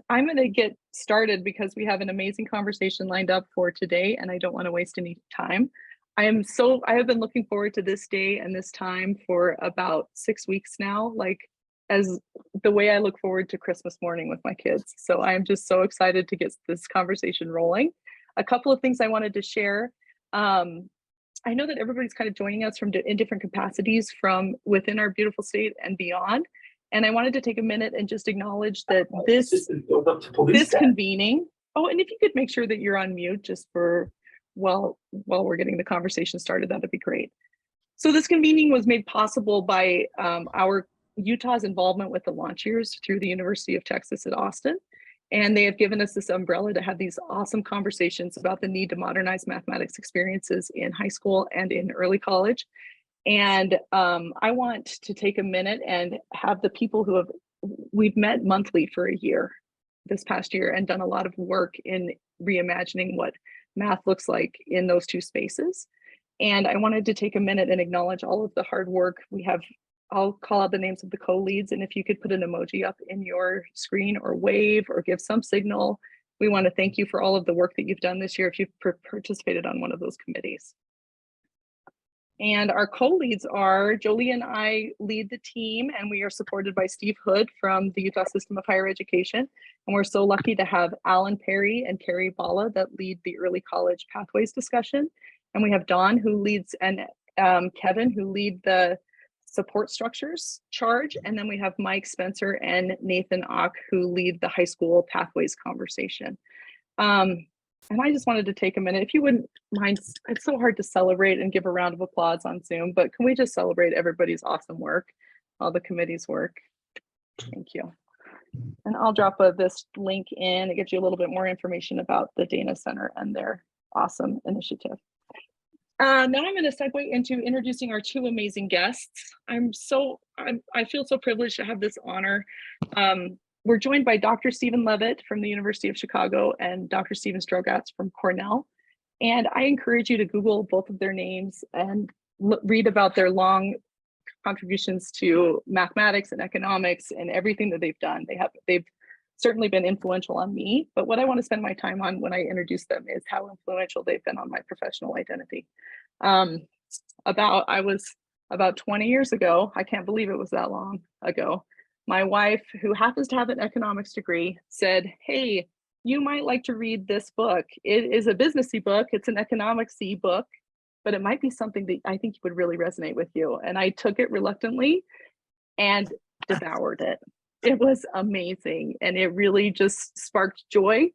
I'm going to get started because we have an amazing conversation lined up for today, and I don't want to waste any time. I have been looking forward to this day and this time for about 6 weeks now, like as the way I look forward to Christmas morning with my kids. So I'm just so excited to get this conversation rolling. A couple of things I wanted to share. I know that everybody's kind of joining us in different capacities from within our beautiful state and beyond. And I wanted to take a minute and just acknowledge that this convening. Oh, and if you could make sure that you're on mute just for while we're getting the conversation started, that'd be great. So this convening was made possible by our Utah's involvement with the launch years through the University of Texas at Austin. And they have given us this umbrella to have these awesome conversations about the need to modernize mathematics experiences in high school and in early college. And I want to take a minute and have the people we've met monthly for a year this past year and done a lot of work in reimagining what math looks like in those two spaces. And I wanted to take a minute and acknowledge all of the hard work we have. I'll call out the names of the co-leads, and if you could put an emoji up in your screen or wave or give some signal, we want to thank you for all of the work that you've done this year if you've participated on one of those committees. And our co-leads are Jolie and I lead the team, and we are supported by Steve Hood from the Utah System of Higher Education. And we're so lucky to have Alan Perry and Carrie Bala that lead the early college pathways discussion. And we have Dawn who leads, and Kevin who lead the support structures charge. And then we have Mike Spencer and Nathan Ock who lead the high school pathways conversation. And I just wanted to take a minute, if you wouldn't mind, it's so hard to celebrate and give a round of applause on Zoom, but can we just celebrate everybody's awesome work, all the committee's work? Thank you. And I'll drop this link in. It gives you a little bit more information about the Dana Center and their awesome initiative. Now I'm going to segue into introducing our two amazing guests. I feel so privileged to have this honor. We're joined by Dr. Stephen Levitt from the University of Chicago and Dr. Stephen Strogatz from Cornell. And I encourage you to Google both of their names and read about their long contributions to mathematics and economics and everything that they've done. They've certainly been influential on me, but what I want to spend my time on when I introduce them is how influential they've been on my professional identity. About 20 years ago, I can't believe it was that long ago, my wife, who happens to have an economics degree, said, "Hey, you might like to read this book. It is a businessy book. It's an economicsy book, but it might be something that I think would really resonate with you." And I took it reluctantly and devoured it. It was amazing. And it really just sparked joy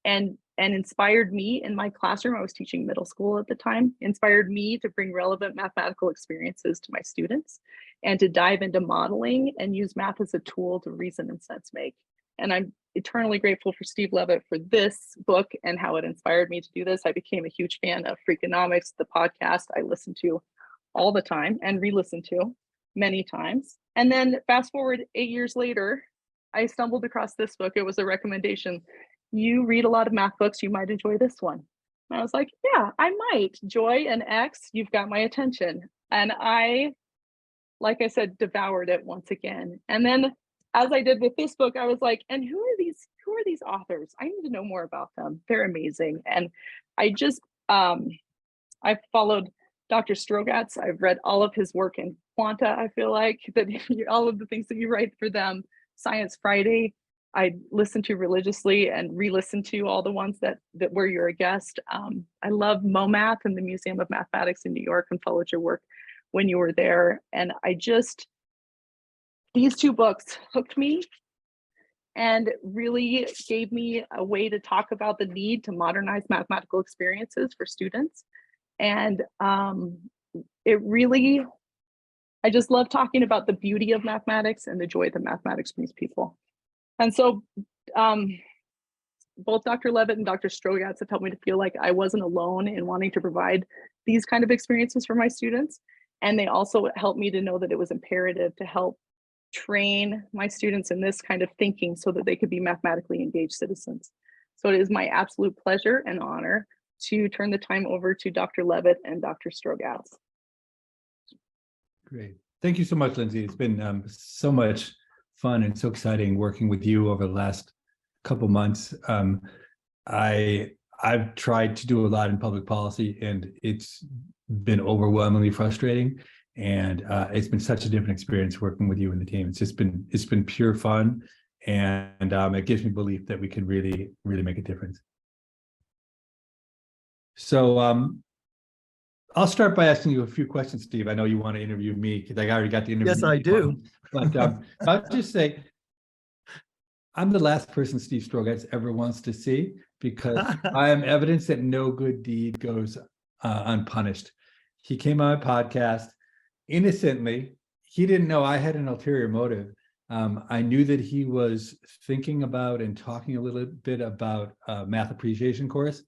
and inspired me in my classroom. I was teaching middle school at the time, inspired me to bring relevant mathematical experiences to my students and to dive into modeling and use math as a tool to reason and sense make. And I'm eternally grateful for Steve Levitt for this book and how it inspired me to do this. I became a huge fan of Freakonomics, the podcast I listen to all the time and re-listen to many times. And then fast forward 8 years later, I stumbled across this book. It was a recommendation. You read a lot of math books, you might enjoy this one. And I was like, yeah, I might. Joy and X, you've got my attention. And I, like I said, devoured it once again. And then as I did with this book, I was like, and who are these authors? I need to know more about them. They're amazing. And I just, I followed Dr. Strogatz. I've read all of his work in Quanta. I feel like that all of the things that you write for them, Science Friday, I listen to religiously and re-listen to all the ones that where you're a guest. I love MoMath and the Museum of Mathematics in New York and followed your work when you were there. And these two books hooked me and really gave me a way to talk about the need to modernize mathematical experiences for students. And I just love talking about the beauty of mathematics and the joy that mathematics brings people. And so both Dr. Levitt and Dr. Strogatz have helped me to feel like I wasn't alone in wanting to provide these kind of experiences for my students. And they also helped me to know that it was imperative to help train my students in this kind of thinking so that they could be mathematically engaged citizens. So it is my absolute pleasure and honor to turn the time over to Dr. Levitt and Dr. Strogatz. Great. Thank you so much, Lindsay. It's been so much fun and so exciting working with you over the last couple months. I've tried to do a lot in public policy, and it's been overwhelmingly frustrating. And it's been such a different experience working with you and the team. It's been pure fun, and it gives me belief that we can really make a difference. So I'll start by asking you a few questions, Steve. I know you want to interview me because I already got the interview. Yes, I do. But I'll just say, I'm the last person Steve Strogatz ever wants to see, because I am evidence that no good deed goes unpunished. He came on my podcast innocently. He didn't know I had an ulterior motive. I knew that he was thinking about and talking a little bit about a math appreciation course.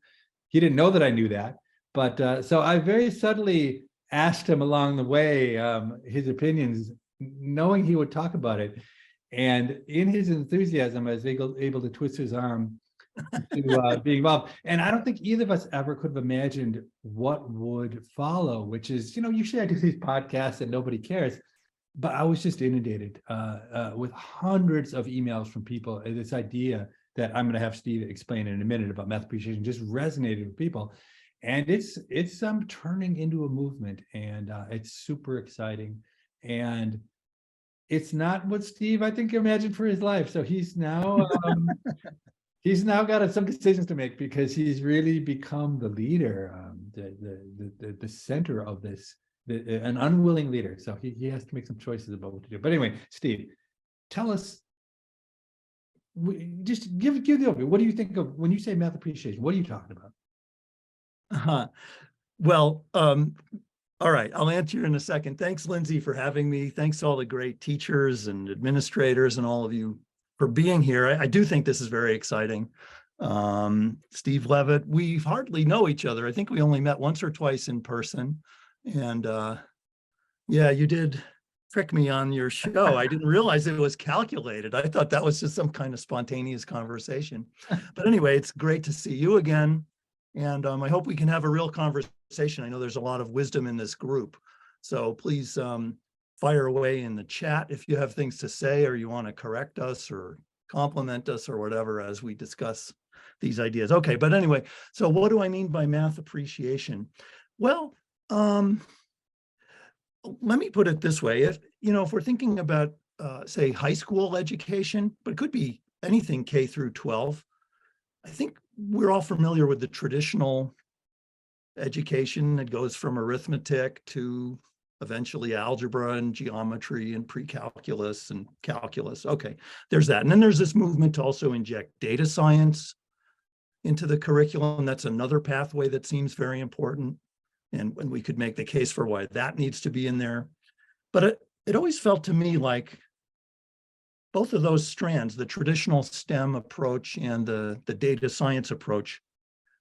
He didn't know that I knew that. But so I very subtly asked him along the way his opinions, knowing he would talk about it. And in his enthusiasm, I was able to twist his arm to be involved. And I don't think either of us ever could have imagined what would follow, which is, usually I do these podcasts and nobody cares. But I was just inundated with hundreds of emails from people. And this idea that I'm going to have Steve explain in a minute about math appreciation just resonated with people. And it's turning into a movement, and it's super exciting. And it's not what Steve, I think, imagined for his life. So he's now got some decisions to make, because he's really become the leader, the center of this, an unwilling leader. So he has to make some choices about what to do. But anyway, Steve, tell us, just give the overview. What do you think of when you say math appreciation? What are you talking about? Well, all right, I'll answer you in a second. Thanks, Lindsay, for having me. Thanks to all the great teachers and administrators and all of you for being here. I do think this is very exciting. Steve Levitt, we hardly know each other. I think we only met once or twice in person. And yeah, you did trick me on your show. I didn't realize it was calculated. I thought that was just some kind of spontaneous conversation. But anyway, it's great to see you again. And I hope we can have a real conversation. I know there's a lot of wisdom in this group. So please fire away in the chat if you have things to say, or you want to correct us or compliment us or whatever as we discuss these ideas. Okay, but anyway, so what do I mean by math appreciation? Well, let me put it this way. If we're thinking about, say, high school education, but it could be anything K through 12, I think we're all familiar with the traditional education that goes from arithmetic to eventually algebra and geometry and pre-calculus and calculus. Okay, there's that. And then there's this movement to also inject data science into the curriculum. That's another pathway that seems very important. And we could make the case for why that needs to be in there. But it always felt to me like both of those strands, the traditional STEM approach and the data science approach,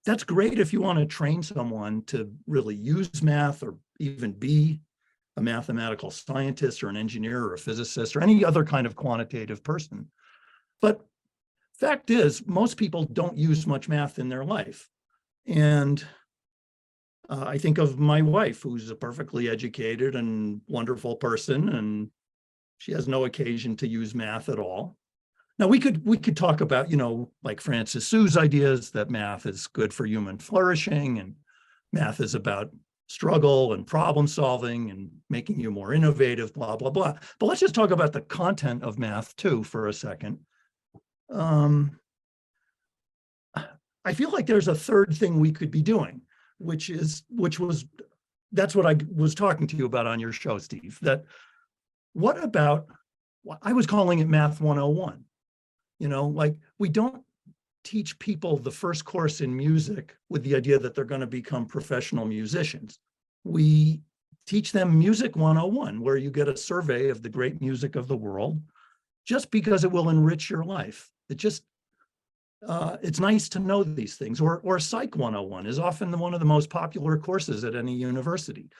that's great if you want to train someone to really use math or even be a mathematical scientist or an engineer or a physicist or any other kind of quantitative person. But fact is, most people don't use much math in their life. And I think of my wife, who's a perfectly educated and wonderful person, and she has no occasion to use math at all. Now we could talk about, like Francis Sue's ideas that math is good for human flourishing and math is about struggle and problem solving and making you more innovative, blah, blah, blah. But let's just talk about the content of math too for a second. I feel like there's a third thing we could be doing, that's what I was talking to you about on your show, Steve, that what about, I was calling it Math 101. Like we don't teach people the first course in music with the idea that they're going to become professional musicians. We teach them Music 101, where you get a survey of the great music of the world, just because it will enrich your life. It's nice to know these things. Or Psych 101 is often one of the most popular courses at any university,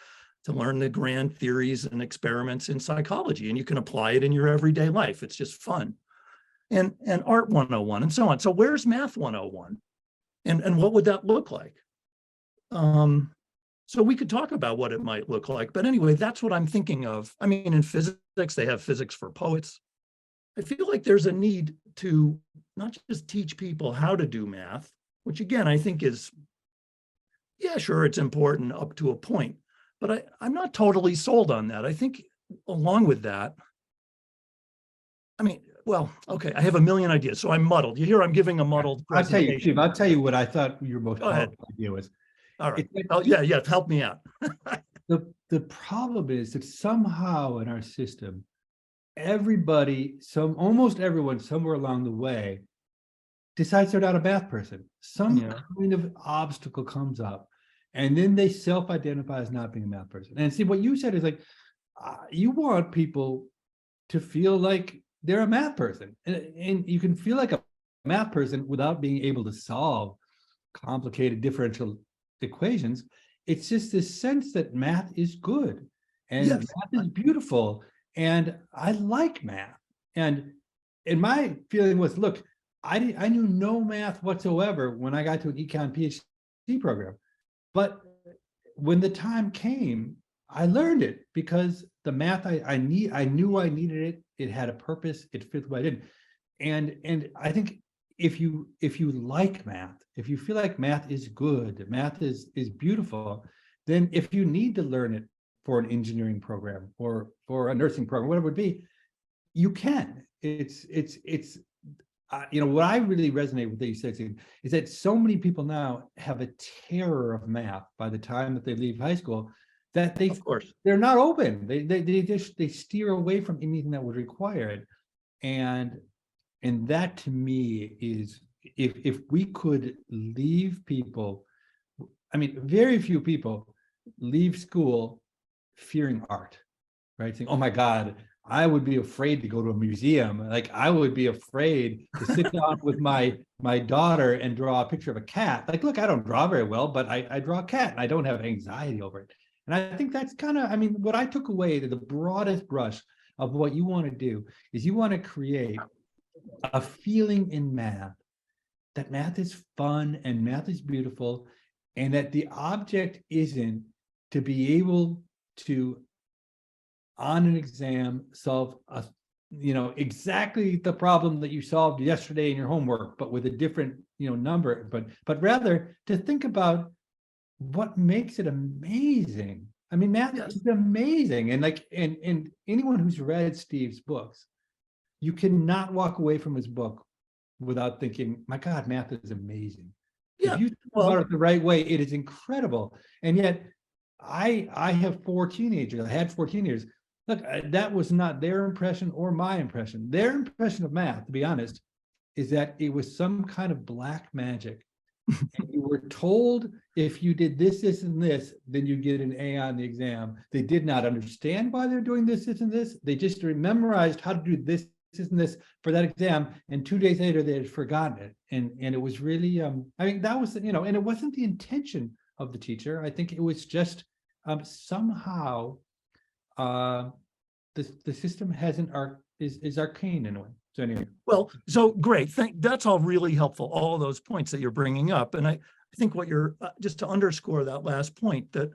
to learn the grand theories and experiments in psychology, and you can apply it in your everyday life. It's just fun. And Art 101 and so on. So where's Math 101? And what would that look like? So we could talk about what it might look like. But anyway, that's what I'm thinking of. I mean, in physics, they have physics for poets. I feel like there's a need to not just teach people how to do math, which again, I think is, yeah, sure, it's important up to a point, but I'm not totally sold on that. I think along with that, I mean, well, okay, I have a million ideas, so I'm muddled. You hear I'm giving a muddled I'll tell you, presentation. Steve, I'll tell you what I thought your most Go ahead. powerful idea was. All right. It's Oh, that yeah, help me out. the problem is that somehow in our system, everybody, almost everyone somewhere along the way decides they're not a math person. Some Yeah. kind of obstacle comes up, and then they self-identify as not being a math person. And see, what you said is like, you want people to feel like they're a math person, and you can feel like a math person without being able to solve complicated differential equations. It's just this sense that math is good and Yes. math is beautiful, and I like math. And my feeling was, look, I knew no math whatsoever when I got to an econ PhD program, but when the time came, I learned it because the math I knew I needed it. It had a purpose. It fit what I did, and I think if you like math, if you feel like math is good, math is beautiful, then if you need to learn it for an engineering program or for a nursing program, whatever it would be, you can. It's what I really resonate with that you said is that so many people now have a terror of math by the time that they leave high school, that Of course. they're not open. They steer away from anything that would require it. And that to me is, if we could leave people, I mean, very few people leave school fearing art, right? Saying, oh my God, I would be afraid to go to a museum. Like I would be afraid to sit down with my daughter and draw a picture of a cat. Like, look, I don't draw very well, but I draw a cat and I don't have anxiety over it. And I think that's kind of, I mean, what I took away to the broadest brush of what you want to do is you want to create a feeling in math that math is fun and math is beautiful, and that the object isn't to be able to, on an exam, solve exactly the problem that you solved yesterday in your homework, but with a different number, but rather to think about what makes it amazing. I mean, math is amazing, and and anyone who's read Steve's books, you cannot walk away from his book without thinking, my God, math is amazing. Yeah. If you think about it the right way, it is incredible. And yet I have 4 teenagers. I had 4 teenagers. Look, that was not their impression or my impression. Their impression of math, to be honest, is that it was some kind of black magic. And you were told if you did this, this, and this, then you get an A on the exam. They did not understand why they're doing this, this, and this. They just memorized how to do this, this, and this for that exam. And 2 days later, they had forgotten it. And it was really, I mean, that was, and it wasn't the intention of the teacher. I think it was just somehow the system has is arcane in a way. So anyway. Well, so great. That's all really helpful, all of those points that you're bringing up. And I think what you're, just to underscore that last point, that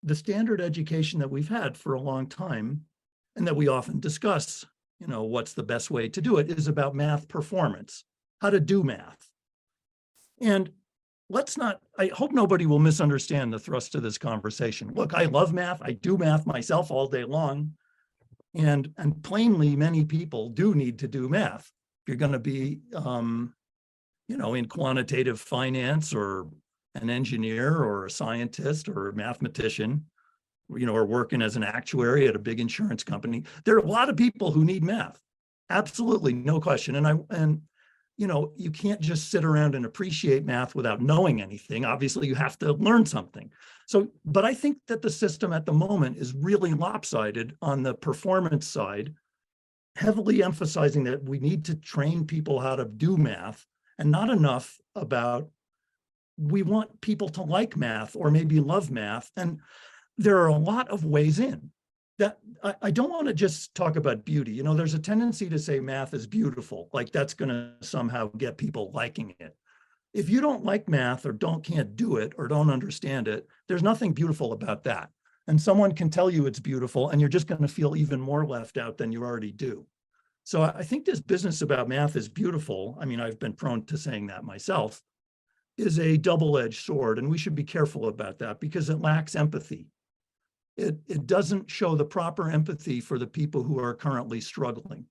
the standard education that we've had for a long time, and that we often discuss, what's the best way to do it, is about math performance, how to do math. And I hope nobody will misunderstand the thrust of this conversation. Look, I love math. I do math myself all day long. And plainly, many people do need to do math. If you're going to be, in quantitative finance, or an engineer, or a scientist, or a mathematician, or working as an actuary at a big insurance company, there are a lot of people who need math. Absolutely, no question. And you can't just sit around and appreciate math without knowing anything. Obviously, you have to learn something. So, but I think that the system at the moment is really lopsided on the performance side, heavily emphasizing that we need to train people how to do math, and not enough about, we want people to like math or maybe love math. And there are a lot of ways in. That I don't want to just talk about beauty. There's a tendency to say math is beautiful, like that's going to somehow get people liking it. If you don't like math, or can't do it, or don't understand it, there's nothing beautiful about that. And someone can tell you it's beautiful, and you're just going to feel even more left out than you already do. So I think this business about math is beautiful. I mean, I've been prone to saying that myself, is a double-edged sword, and we should be careful about that because it lacks empathy. It doesn't show the proper empathy for the people who are currently struggling.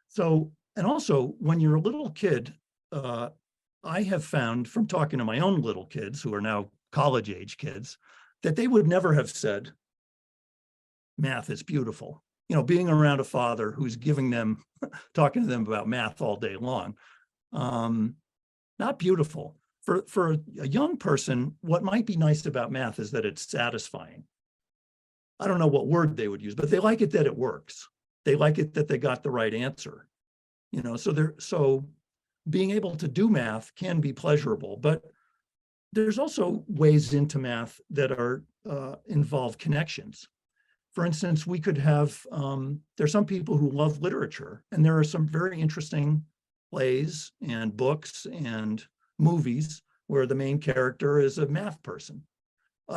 So, and also when you're a little kid, I have found from talking to my own little kids who are now college age kids, that they would never have said, math is beautiful. You know, being around a father who's giving them, talking to them about math all day long, not beautiful. For a young person, what might be nice about math is that it's satisfying. I don't know what word they would use, but they like it that it works. They like it that they got the right answer. You know, so being able to do math can be pleasurable, but there's also ways into math that are involve connections. For instance, we could have, there's some people who love literature, and there are some very interesting plays and books and movies where the main character is a math person.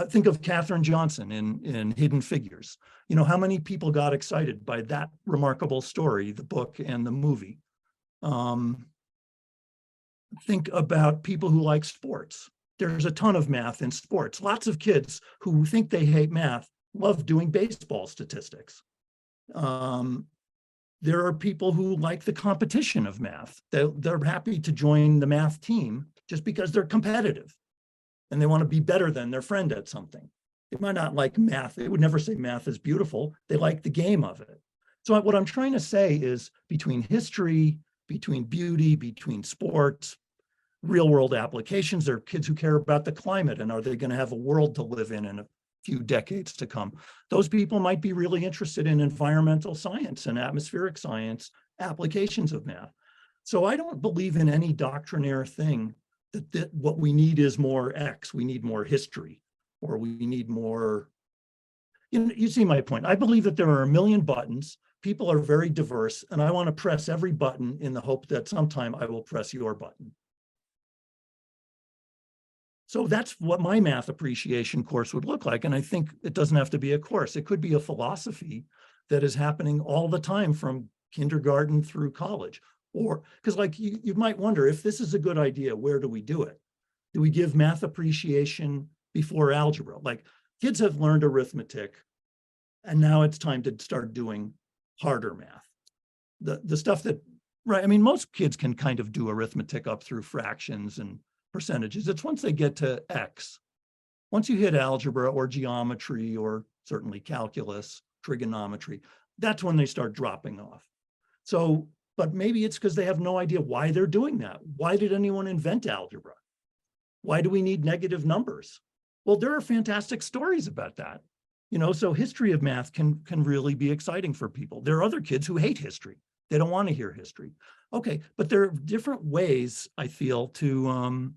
Think of Katherine Johnson in Hidden Figures. You know, how many people got excited by that remarkable story, the book and the movie? Think about people who like sports. There's a ton of math in sports. Lots of kids who think they hate math love doing baseball statistics. There are people who like the competition of math. They're happy to join the math team just because they're competitive and they want to be better than their friend at something. They might not like math. They would never say math is beautiful. They like the game of it. So what I'm trying to say is between history, between beauty, between sports, real world applications, there are kids who care about the climate and are they going to have a world to live in a few decades to come. Those people might be really interested in environmental science and atmospheric science applications of math. So I don't believe in any doctrinaire thing that what we need is more X, we need more history, or we need more, you see my point. I believe that there are a million buttons, people are very diverse, and I want to press every button in the hope that sometime I will press your button. So that's what my math appreciation course would look like. And I think it doesn't have to be a course. It could be a philosophy that is happening all the time from kindergarten through college. Or, because like you might wonder, if this is a good idea, where do we do it? Do we give math appreciation before algebra? Like kids have learned arithmetic, and now it's time to start doing harder math. The stuff that, right, I mean, most kids can kind of do arithmetic up through fractions and percentages. It's once they get to X, once you hit algebra or geometry or certainly calculus, trigonometry, that's when they start dropping off. So, but maybe it's because they have no idea why they're doing that. Why did anyone invent algebra? Why do we need negative numbers? Well, there are fantastic stories about that. You know, so history of math can really be exciting for people. There are other kids who hate history. They don't want to hear history. Okay, but there are different ways, I feel, to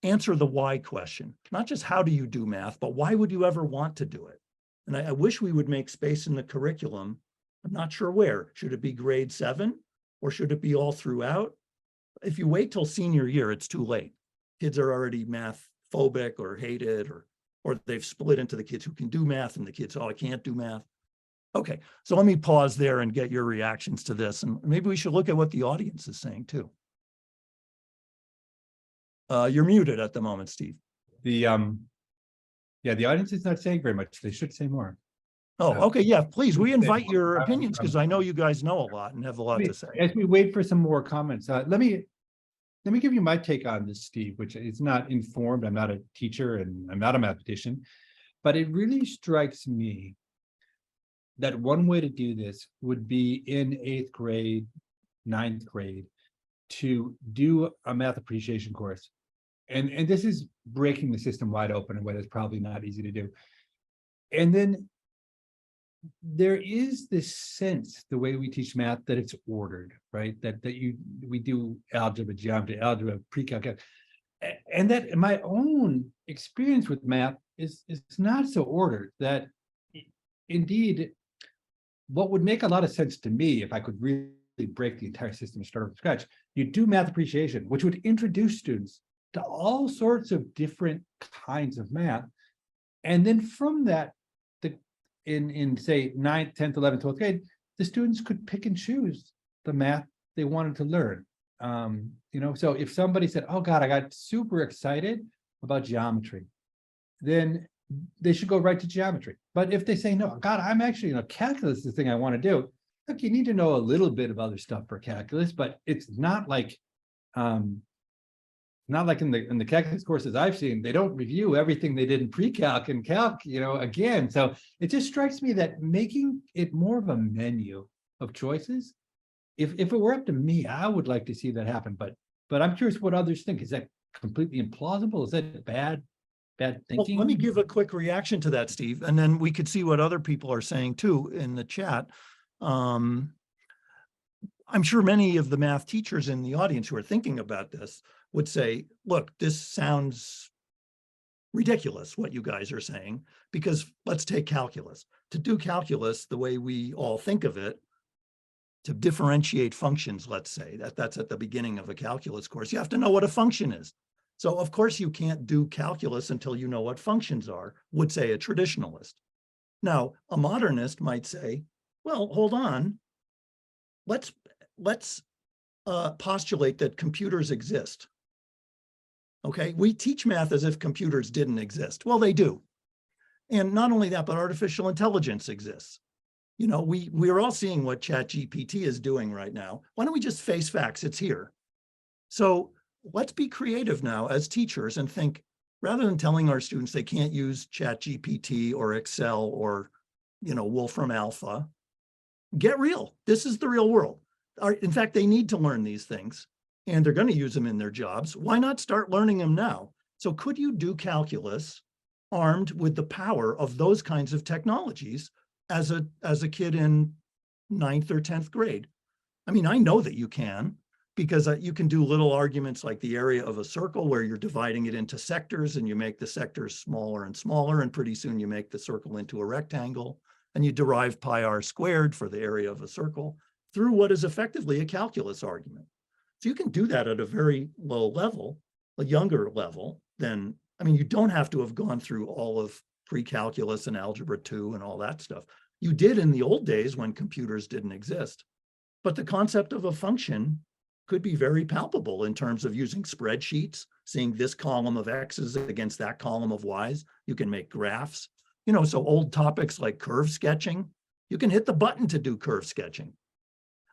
answer the why question. Not just how do you do math, but why would you ever want to do it? And I wish we would make space in the curriculum. I'm not sure where. Should it be grade 7 or should it be all throughout? If you wait till senior year, it's too late. Kids are already math phobic or hate it, or they've split into the kids who can do math and the kids, oh, I can't do math. Okay, so let me pause there and get your reactions to this. And maybe we should look at what the audience is saying too. You're muted at the moment, Steve. The audience is not saying very much. They should say more. Oh, okay, yeah, please, we invite your opinions because I know you guys know a lot and have a lot to say. As we wait for some more comments, let me give you my take on this, Steve, which is not informed. I'm not a teacher and I'm not a mathematician, but it really strikes me that one way to do this would be in 8th grade, 9th grade, to do a math appreciation course. And this is breaking the system wide open in a way that's probably not easy to do. And then there is this sense, the way we teach math, that it's ordered, right? We do algebra, geometry, algebra, pre-calculus. And that in my own experience with math is not so ordered. That indeed, what would make a lot of sense to me, if I could really break the entire system and start from scratch, you do math appreciation, which would introduce students to all sorts of different kinds of math. And then from that, in say 9th, 10th, 11th, 12th grade, the students could pick and choose the math they wanted to learn. So if somebody said, oh God, I got super excited about geometry, then they should go right to geometry. But if they say, no, God, I'm actually, calculus is the thing I want to do. Look, you need to know a little bit of other stuff for calculus, but it's not like in the calculus courses I've seen, they don't review everything they did in pre-calc and calc, again. So it just strikes me that making it more of a menu of choices, if it were up to me, I would like to see that happen. But I'm curious what others think. Is that completely implausible? Is that bad thinking? Well, let me give a quick reaction to that, Steve, and then we could see what other people are saying too in the chat. I'm sure many of the math teachers in the audience who are thinking about this would say, look, this sounds ridiculous, what you guys are saying, because let's take calculus. To do calculus the way we all think of it, to differentiate functions, let's say, that's at the beginning of a calculus course, you have to know what a function is. So of course you can't do calculus until you know what functions are, would say a traditionalist. Now, a modernist might say, well, hold on, let's postulate that computers exist. Okay, we teach math as if computers didn't exist. Well, they do. And not only that, but artificial intelligence exists. We're all seeing what ChatGPT is doing right now. Why don't we just face facts? It's here. So let's be creative now as teachers and think, rather than telling our students they can't use ChatGPT or Excel or, Wolfram Alpha, get real. This is the real world. In fact, they need to learn these things and they're going to use them in their jobs. Why not start learning them now? So could you do calculus armed with the power of those kinds of technologies as a kid in 9th or 10th grade? I mean, I know that you can, because you can do little arguments like the area of a circle where you're dividing it into sectors and you make the sectors smaller and smaller, and pretty soon you make the circle into a rectangle, and you derive pi r squared for the area of a circle through what is effectively a calculus argument. So you can do that at a very low level, a younger level than, you don't have to have gone through all of pre-calculus and algebra 2 and all that stuff. You did in the old days when computers didn't exist. But the concept of a function could be very palpable in terms of using spreadsheets, seeing this column of X's against that column of Y's. You can make graphs. So old topics like curve sketching, you can hit the button to do curve sketching.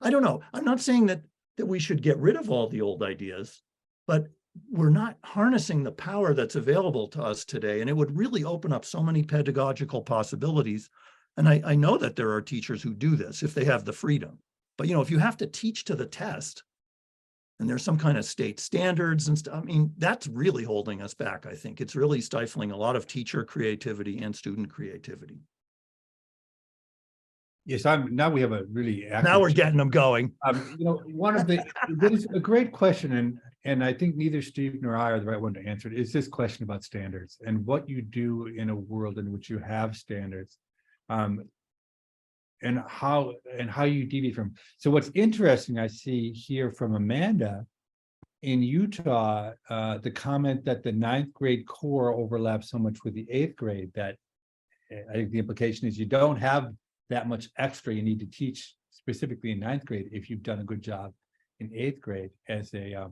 I don't know. I'm not saying that we should get rid of all the old ideas, but we're not harnessing the power that's available to us today. And it would really open up so many pedagogical possibilities. And I know that there are teachers who do this if they have the freedom. But, if you have to teach to the test and there's some kind of state standards and stuff, that's really holding us back. I think it's really stifling a lot of teacher creativity and student creativity. Yes, now we have a really active. Now we're getting them going. That is a great question, and I think neither Steve nor I are the right one to answer it. Is this question about standards and what you do in a world in which you have standards, and how you deviate from. So what's interesting, I see here from Amanda in Utah, the comment that the 9th grade core overlaps so much with the 8th grade that I think the implication is you don't have that much extra you need to teach specifically in 9th grade if you've done a good job in 8th grade as a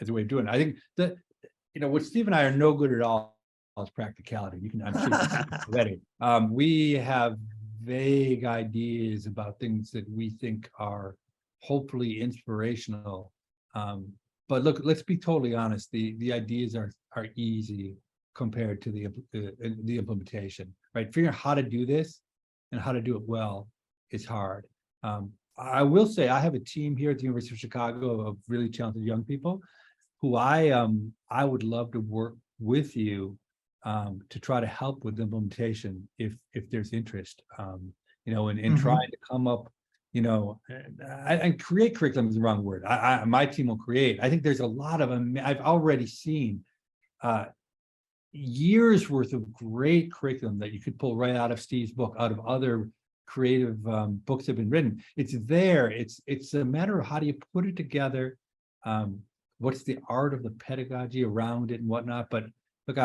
way of doing it. I think that what Steve and I are no good at all is practicality. I'm sure you can already. We have vague ideas about things that we think are hopefully inspirational. But look, let's be totally honest. The ideas are easy compared to the implementation, right? Figuring out how to do this and how to do it well is hard. I will say I have a team here at the University of Chicago of really talented young people who I would love to work with you to try to help with implementation if there's interest, in trying to come up, and create curriculum is the wrong word. My team will create. I think there's a lot of them. I've already seen years worth of great curriculum that you could pull right out of Steve's book, out of other creative books that have been written. It's there. It's a matter of how do you put it together. What's the art of the pedagogy around it and whatnot. But look,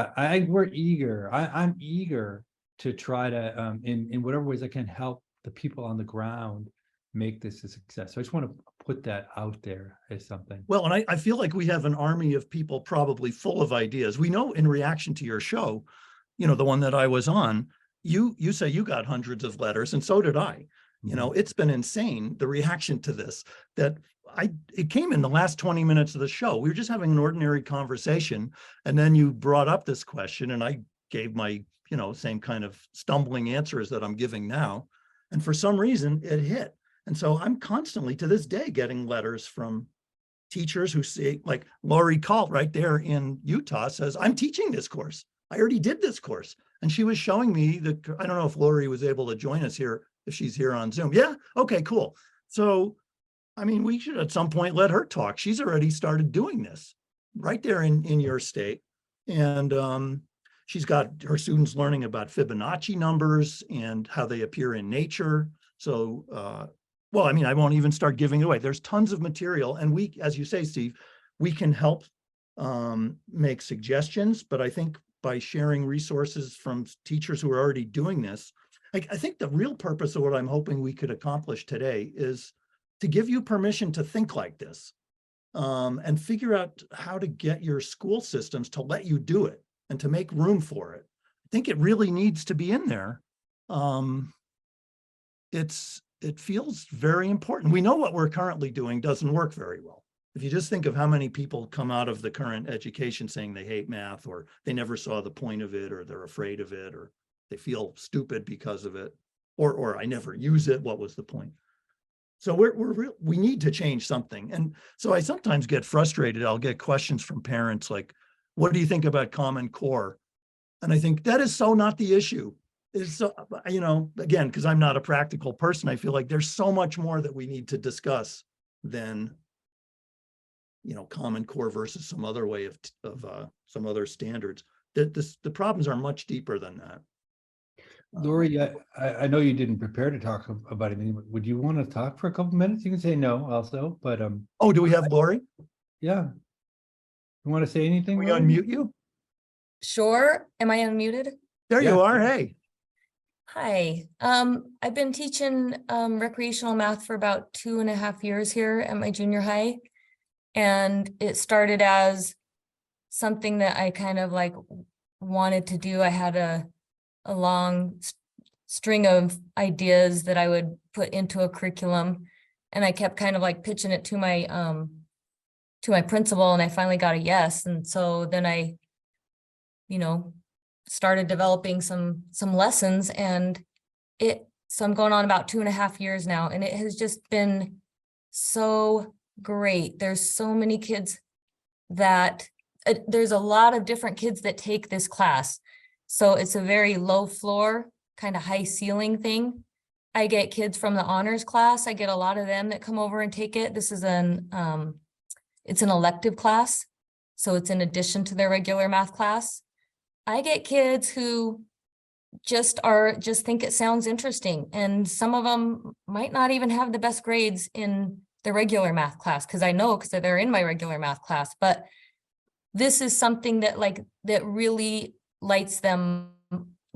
we're eager. I'm eager to try to, in whatever ways I can, help the people on the ground make this a success. So I just want to put that out there as something. Well, and I feel like we have an army of people probably full of ideas. We know in reaction to your show, you know, the one that I was on, you say you got hundreds of letters, and so did I. You know, it's been insane, the reaction to this, that it came in the last 20 minutes of the show. We were just having an ordinary conversation, and then you brought up this question, and I gave my, you know, same kind of stumbling answers that I'm giving now. And for some reason it hit. And so I'm constantly to this day getting letters from teachers who say, like Lori Kalt right there in Utah says, I'm teaching this course. I already did this course. And she was showing me I don't know if Lori was able to join us here, if she's here on Zoom. Yeah. Okay, cool. So, I mean, we should at some point let her talk. She's already started doing this right there in your state. And she's got her students learning about Fibonacci numbers and how they appear in nature. So, well, I mean, I won't even start giving it away. There's tons of material, and we, as you say, Steve, we can help make suggestions, but I think by sharing resources from teachers who are already doing this, I think the real purpose of what I'm hoping we could accomplish today is to give you permission to think like this, and figure out how to get your school systems to let you do it and to make room for it. I think it really needs to be in there. It feels very important. We know what we're currently doing doesn't work very well. If you just think of how many people come out of the current education saying they hate math, or they never saw the point of it, or they're afraid of it, or they feel stupid because of it, or I never use it, what was the point? So we need to change something. And so I sometimes get frustrated. I'll get questions from parents like, what do you think about Common Core? And I think that is so not the issue. It's so, you know, again, because I'm not a practical person, I feel like there's so much more that we need to discuss than, you know, Common Core versus some other way of some other standards. The problems are much deeper than that. Lori, I know you didn't prepare to talk about anything. Would you want to talk for a couple minutes? You can say no also, but oh, do we have Lori? yeah. You want to say anything? Can we Lori? unmute you? Sure. Am I unmuted? There Yeah. you are. Hey. Hi. I've been teaching recreational math for about 2.5 years here at my junior high. And it started as something that I kind of like wanted to do. I had a long string of ideas that I would put into a curriculum, and I kept kind of like pitching it to my principal, and I finally got a yes. And so then I, you know, started developing some lessons, and so I'm going on about 2.5 years now, and it has just been so great. There's so many kids that there's a lot of different kids that take this class. So it's a very low floor, kind of high ceiling thing. I get kids from the honors class. I get a lot of them that come over and take it. This is it's an elective class. So it's in addition to their regular math class. I get kids who just think it sounds interesting. And some of them might not even have the best grades in the regular math class, because I know, because they're in my regular math class. But this is something that that really lights them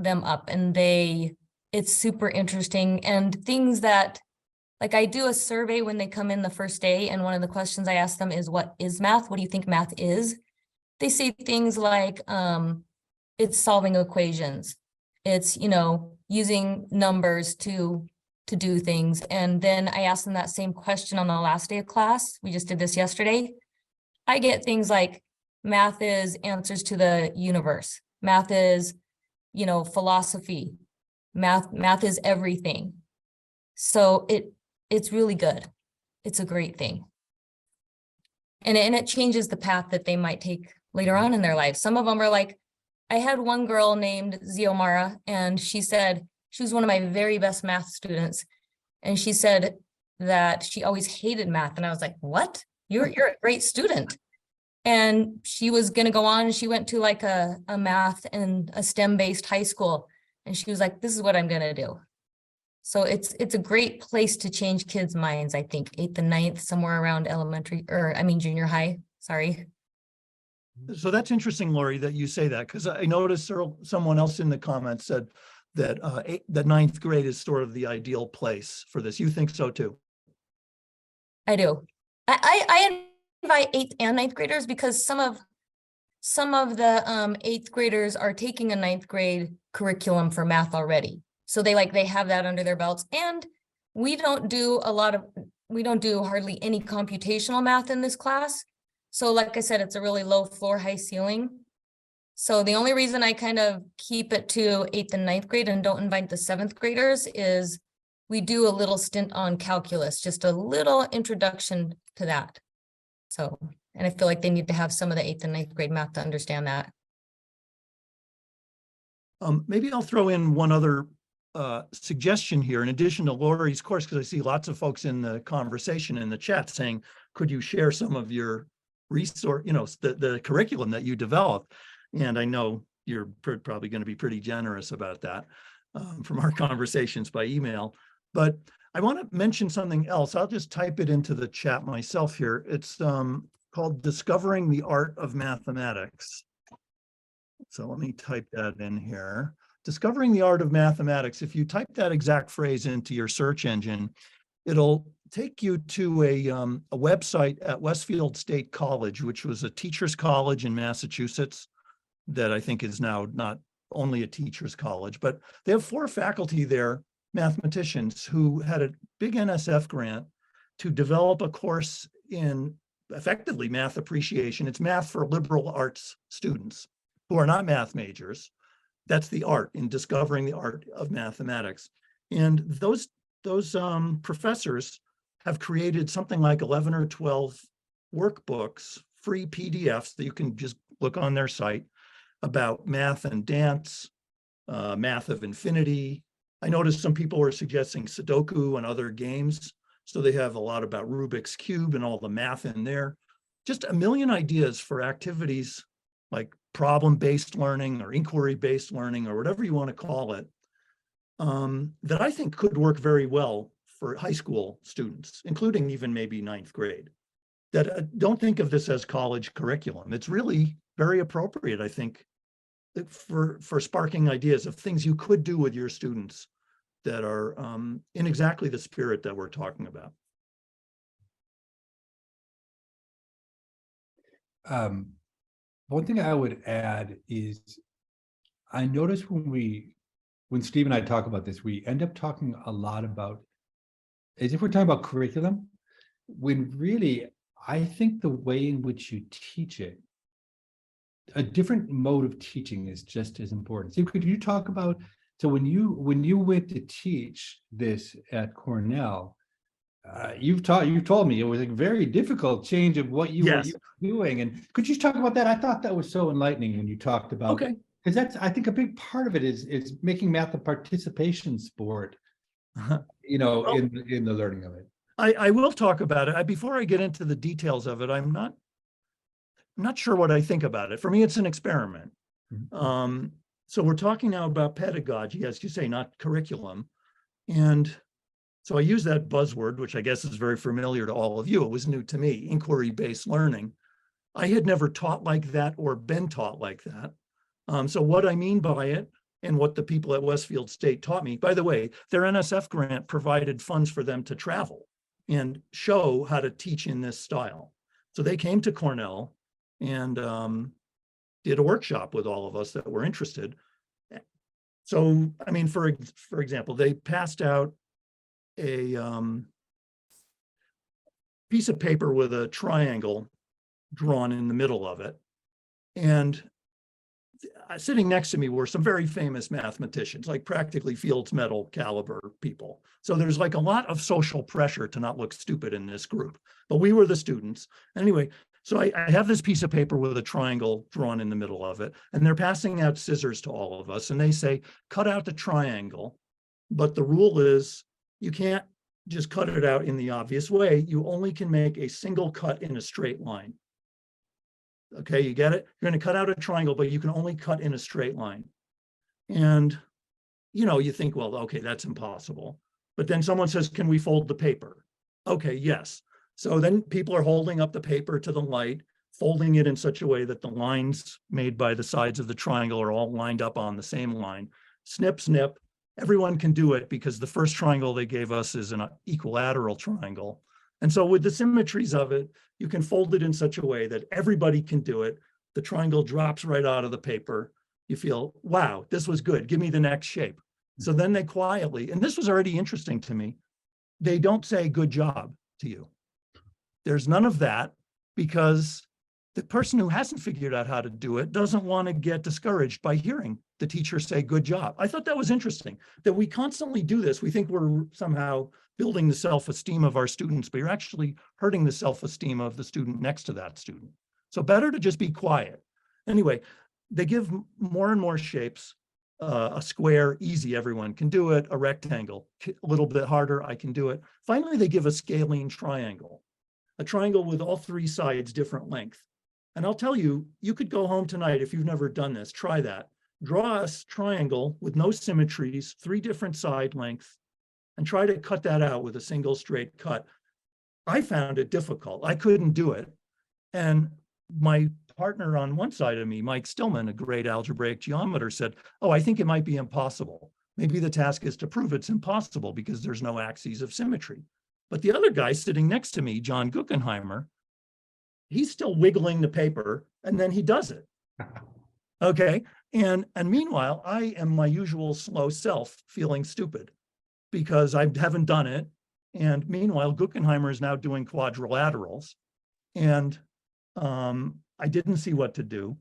up, and it's super interesting. And things that, like, I do a survey when they come in the first day, and one of the questions I ask them is, what is math? What do you think math is? They say things like, it's solving equations. It's, you know, using numbers to do things. And then I ask them that same question on the last day of class. We just did this yesterday. I get things like, math is answers to the universe. Math is, you know, philosophy. Math is everything. So it's really good. It's a great thing. And it changes the path that they might take later on in their life. Some of them are like, I had one girl named Ziomara, and she said, she was one of my very best math students. And she said that she always hated math. And I was like, what? You're a great student. And she was going to go on. She went to like a math and a STEM-based high school. And she was like, this is what I'm going to do. So it's a great place to change kids' minds, I think, 8th and 9th, somewhere around junior high. Sorry. So that's interesting, Lori, that you say that, because I noticed someone else in the comments said that that 9th grade is sort of the ideal place for this. You think so too? I do. I invite 8th and 9th graders because some of the 8th graders are taking a 9th grade curriculum for math already. So they have that under their belts. And we don't do hardly any computational math in this class. So like I said, it's a really low floor, high ceiling. So the only reason I kind of keep it to 8th and 9th grade and don't invite the 7th graders is we do a little stint on calculus, just a little introduction to that. So, and I feel like they need to have some of the 8th and 9th grade math to understand that. Maybe I'll throw in one other suggestion here, in addition to Lori's course, because I see lots of folks in the conversation in the chat saying, could you share some of your resource, the curriculum that you developed? And I know you're probably going to be pretty generous about that from our conversations by email. But I want to mention something else. I'll just type it into the chat myself here. It's called Discovering the Art of Mathematics. So let me type that in here. Discovering the Art of Mathematics. If you type that exact phrase into your search engine, it'll take you to a website at Westfield State College, which was a teacher's college in Massachusetts that I think is now not only a teacher's college, but they have 4 faculty there, mathematicians, who had a big NSF grant to develop a course in effectively math appreciation. It's math for liberal arts students who are not math majors. That's the art, in discovering the art of mathematics. And those professors have created something like 11 or 12 workbooks, free PDFs that you can just look on their site about math and dance, math of infinity. I noticed some people were suggesting Sudoku and other games. So they have a lot about Rubik's Cube and all the math in there. Just a million ideas for activities like problem-based learning or inquiry-based learning or whatever you want to call it, that I think could work very well for high school students, including even maybe 9th grade. That don't think of this as college curriculum. It's really very appropriate, I think, for sparking ideas of things you could do with your students that are in exactly the spirit that we're talking about. One thing I would add is I noticed when Steve and I talk about this, we end up talking a lot about, as if we're talking about curriculum, when really I think the way in which you teach it, a different mode of teaching is just as important. Steve, could you talk about, so when you went to teach this at Cornell, you told me it was a very difficult change of what you were doing. And could you talk about that? I thought that was so enlightening when you talked about, okay, because that's, I think a big part of it is making math a participation sport, in the learning of it. I will talk about it. Before I get into the details of it, I'm not sure what I think about it. For me, it's an experiment. Mm-hmm. So we're talking now about pedagogy, as you say, not curriculum. And so I use that buzzword, which I guess is very familiar to all of you. It was new to me, inquiry-based learning. I had never taught like that or been taught like that. So what I mean by it, and what the people at Westfield State taught me, by the way, their NSF grant provided funds for them to travel and show how to teach in this style. So they came to Cornell and did a workshop with all of us that were interested. So, I mean, for example, they passed out a piece of paper with a triangle drawn in the middle of it. And sitting next to me were some very famous mathematicians, like practically Fields Medal caliber people. So there's like a lot of social pressure to not look stupid in this group, but we were the students. Anyway, so I have this piece of paper with a triangle drawn in the middle of it, and they're passing out scissors to all of us, and they say, cut out the triangle, but the rule is you can't just cut it out in the obvious way. You only can make a single cut in a straight line. Okay, you get it? You're going to cut out a triangle, but you can only cut in a straight line. And, you think, well, okay, that's impossible. But then someone says, can we fold the paper? Okay, yes. So then people are holding up the paper to the light, folding it in such a way that the lines made by the sides of the triangle are all lined up on the same line. Snip, snip. Everyone can do it because the first triangle they gave us is an equilateral triangle. And so with the symmetries of it, you can fold it in such a way that everybody can do it. The triangle drops right out of the paper. You feel, wow, this was good. Give me the next shape. So then they quietly, and this was already interesting to me, they don't say good job to you. There's none of that, because the person who hasn't figured out how to do it doesn't want to get discouraged by hearing the teacher say good job. I thought that was interesting, that we constantly do this. We think we're somehow building the self-esteem of our students, but you're actually hurting the self-esteem of the student next to that student. So better to just be quiet. Anyway, they give more and more shapes. A square, easy, everyone can do it. A rectangle, a little bit harder, I can do it. Finally, they give a scalene triangle, a triangle with all three sides different length. And I'll tell you, you could go home tonight if you've never done this, try that. Draw a triangle with no symmetries, 3 different side lengths, and try to cut that out with a single straight cut. I found it difficult. I couldn't do it. And my partner on one side of me, Mike Stillman, a great algebraic geometer, said, oh, I think it might be impossible. Maybe the task is to prove it's impossible because there's no axes of symmetry. But the other guy sitting next to me, John Guggenheimer, he's still wiggling the paper, and then he does it. Okay. And meanwhile, I am my usual slow self feeling stupid because I haven't done it. And meanwhile, Guggenheimer is now doing quadrilaterals. And I didn't see what to do.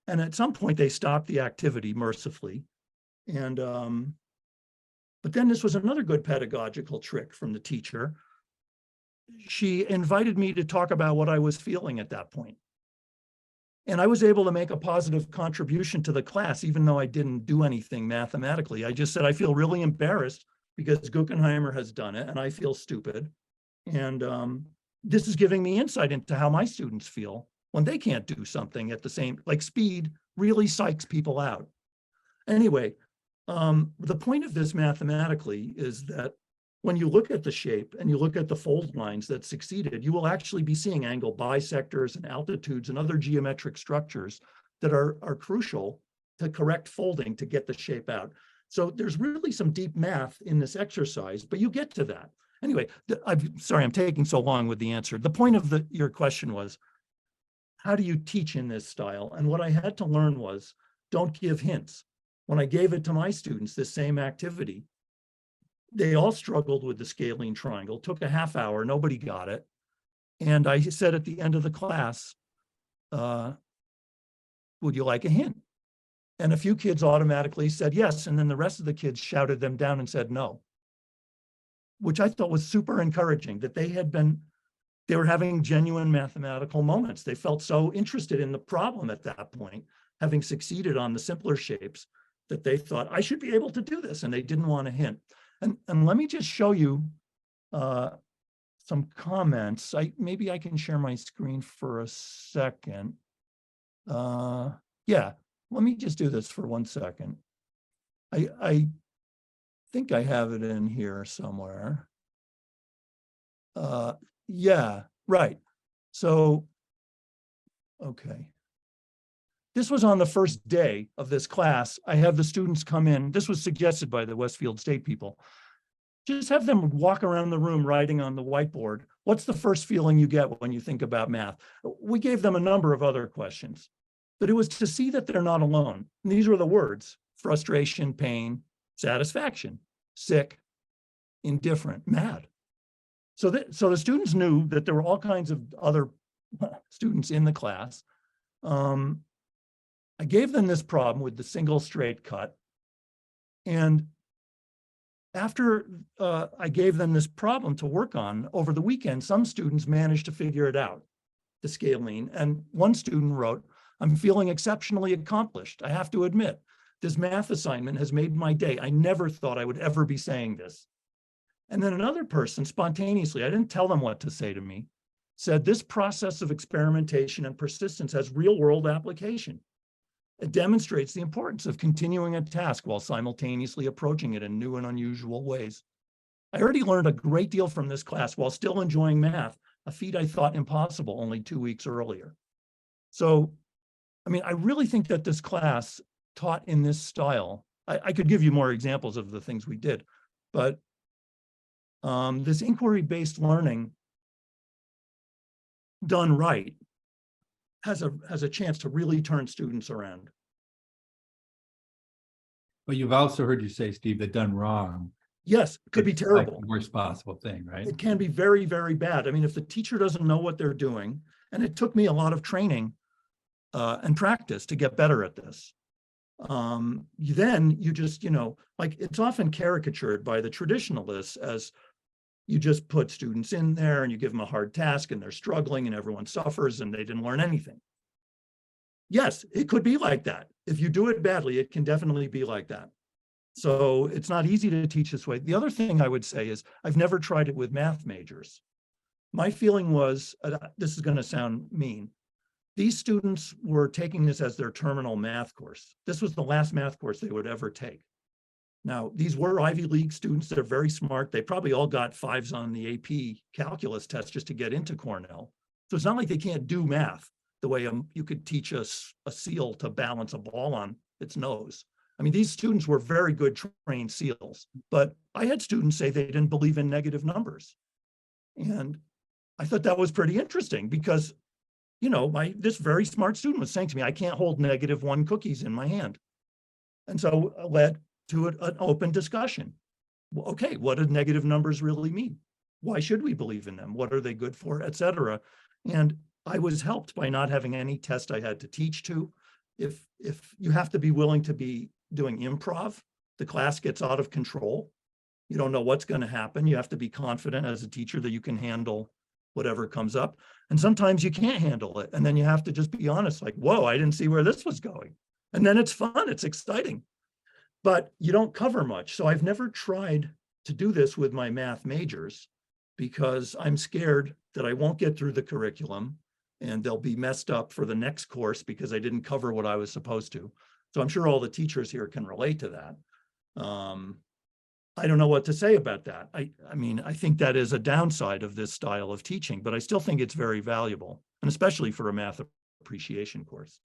And at some point they stopped the activity mercifully. And, but then this was another good pedagogical trick from the teacher. She invited me to talk about what I was feeling at that point. And I was able to make a positive contribution to the class, even though I didn't do anything mathematically. I just said, I feel really embarrassed because Guggenheimer has done it and I feel stupid. And this is giving me insight into how my students feel when they can't do something at the same, like speed really psychs people out. Anyway, the point of this mathematically is that when you look at the shape and you look at the fold lines that succeeded, you will actually be seeing angle bisectors and altitudes and other geometric structures that are crucial to correct folding to get the shape out. So there's really some deep math in this exercise, but you get to that. Anyway, I'm sorry, I'm taking so long with the answer. The point of your question was, how do you teach in this style? And what I had to learn was, don't give hints. When I gave it to my students, this same activity, they all struggled with the scalene triangle, took a half hour, nobody got it. And I said at the end of the class, would you like a hint? And a few kids automatically said yes. And then the rest of the kids shouted them down and said no, which I thought was super encouraging, that they were having genuine mathematical moments. They felt so interested in the problem at that point, having succeeded on the simpler shapes, that they thought, I should be able to do this. And they didn't want a hint. And let me just show you some comments. Maybe I can share my screen for a second. Yeah, let me just do this for 1 second. I think I have it in here somewhere. Yeah, right. So, okay. This was on the first day of this class. I have the students come in. This was suggested by the Westfield State people. Just have them walk around the room writing on the whiteboard. What's the first feeling you get when you think about math? We gave them a number of other questions, but it was to see that they're not alone. And these were the words: frustration, pain, satisfaction, sick, indifferent, mad. So the students knew that there were all kinds of other students in the class. I gave them this problem with the single straight cut. And after I gave them this problem to work on over the weekend, some students managed to figure it out, the scalene. And one student wrote, I'm feeling exceptionally accomplished. I have to admit, this math assignment has made my day. I never thought I would ever be saying this. And then another person spontaneously, I didn't tell them what to say to me, said this process of experimentation and persistence has real world application. It demonstrates the importance of continuing a task while simultaneously approaching it in new and unusual ways. I already learned a great deal from this class while still enjoying math, a feat I thought impossible only 2 weeks earlier. So, I mean, I really think that this class taught in this style, I could give you more examples of the things we did, but this inquiry-based learning done right, has a chance to really turn students around. But you've also heard you say, Steve, that done wrong, Yes, it could be it's like terrible. the worst possible thing, right? It can be very, very bad. I mean, if the teacher doesn't know what they're doing, and it took me a lot of training and practice to get better at this. Then you just, like it's often caricatured by the traditionalists as you just put students in there and you give them a hard task and they're struggling and everyone suffers and they didn't learn anything. Yes, it could be like that. If you do it badly, it can definitely be like that. So it's not easy to teach this way. The other thing I would say is I've never tried it with math majors. My feeling was, this is going to sound mean, these students were taking this as their terminal math course. This was the last math course they would ever take. Now, these were Ivy League students. They're very smart. They probably all got 5s on the AP calculus test just to get into Cornell. So it's not like they can't do math the way you could teach a seal to balance a ball on its nose. I mean, these students were very good trained seals, but I had students say they didn't believe in negative numbers. And I thought that was pretty interesting because, this very smart student was saying to me, I can't hold -1 cookies in my hand. And so it led to an open discussion. Well, okay, what do negative numbers really mean? Why should we believe in them? What are they good for, et cetera? And I was helped by not having any test I had to teach to. If you have to be willing to be doing improv, the class gets out of control. You don't know what's going to happen. You have to be confident as a teacher that you can handle whatever comes up. And sometimes you can't handle it. And then you have to just be honest, like, whoa, I didn't see where this was going. And then it's fun, it's exciting, but you don't cover much. So I've never tried to do this with my math majors because I'm scared that I won't get through the curriculum and they'll be messed up for the next course because I didn't cover what I was supposed to. So I'm sure all the teachers here can relate to that. I don't know what to say about that. I mean, I think that is a downside of this style of teaching, but I still think it's very valuable, and especially for a math appreciation course.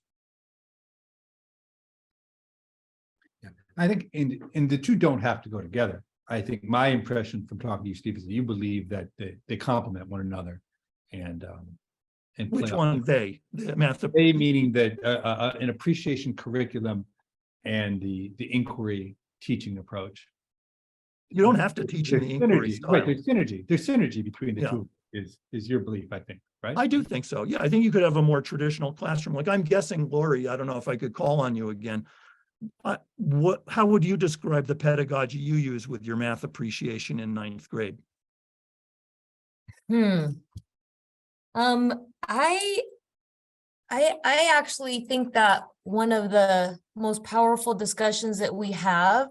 Yeah, I think, and the two don't have to go together. I think my impression from talking to you, Steve, is that you believe that they complement one another, and Which one? The math. They meaning that an appreciation curriculum and the inquiry teaching approach. You don't have to teach in the inquiry style. Right, there's synergy between the two is your belief, I think, right? I do think so. Yeah, I think you could have a more traditional classroom. Like I'm guessing, Lori, I don't know if I could call on you again. How would you describe the pedagogy you use with your math appreciation in 9th grade? I actually think that one of the most powerful discussions that we have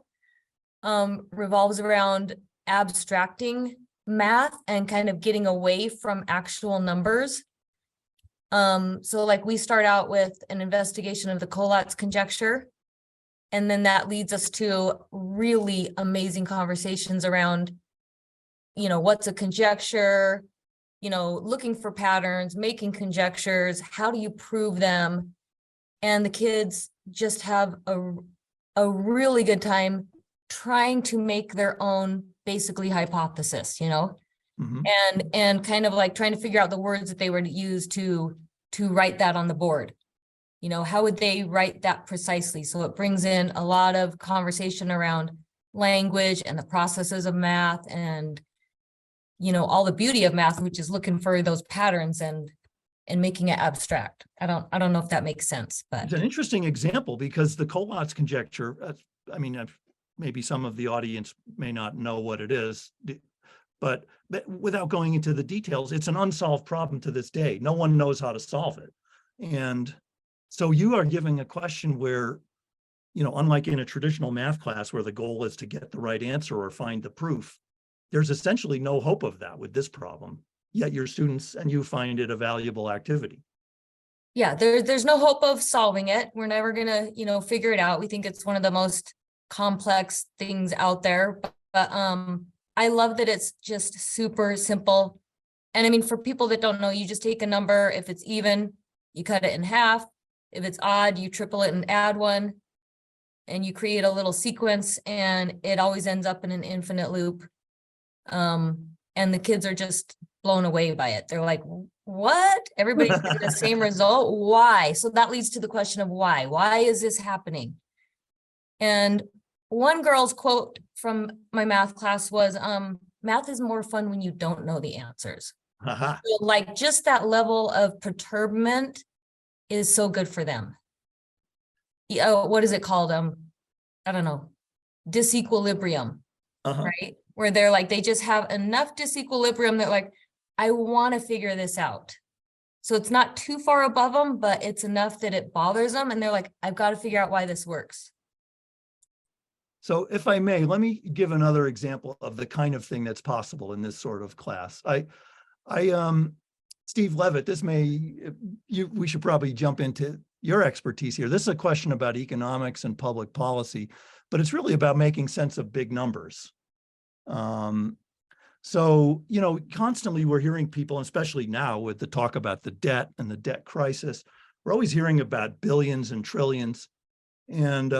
revolves around abstracting math and kind of getting away from actual numbers. So like we start out with an investigation of the Strogatz conjecture, and then that leads us to really amazing conversations around, what's a conjecture, looking for patterns, making conjectures, how do you prove them? And the kids just have a really good time trying to make their own basically hypothesis, and kind of like trying to figure out the words that they would use to write that on the board. How would they write that precisely? So it brings in a lot of conversation around language and the processes of math and, all the beauty of math, which is looking for those patterns and making it abstract. I don't know if that makes sense, but it's an interesting example because the Strogatz conjecture, maybe some of the audience may not know what it is, but without going into the details, it's an unsolved problem to this day. No one knows how to solve it. And so you are giving a question where, unlike in a traditional math class where the goal is to get the right answer or find the proof, there's essentially no hope of that with this problem. Yet your students and you find it a valuable activity. Yeah, there's no hope of solving it. We're never gonna, figure it out. We think it's one of the most complex things out there. But I love that it's just super simple. And I mean, for people that don't know, you just take a number. If it's even, you cut it in half. If it's odd, you triple it and add one. And you create a little sequence and it always ends up in an infinite loop. And the kids are just blown away by it. They're like, what? Everybody's getting the same result. Why? So that leads to the question of why. Why is this happening? And one girl's quote from my math class was, math is more fun when you don't know the answers. Haha. So like just that level of perturbment is so good for them. What is it called? I don't know, disequilibrium, Uh-huh. right? Where they're like, they just have enough disequilibrium that like, I want to figure this out. So it's not too far above them, but it's enough that it bothers them. And they're like, I've got to figure out why this works. So if I may, let me give another example of the kind of thing that's possible in this sort of class. Steve Levitt, we should probably jump into your expertise here. This is a question about economics and public policy, but it's really about making sense of big numbers. So, constantly we're hearing people, especially now with the talk about the debt and the debt crisis, we're always hearing about billions and trillions. And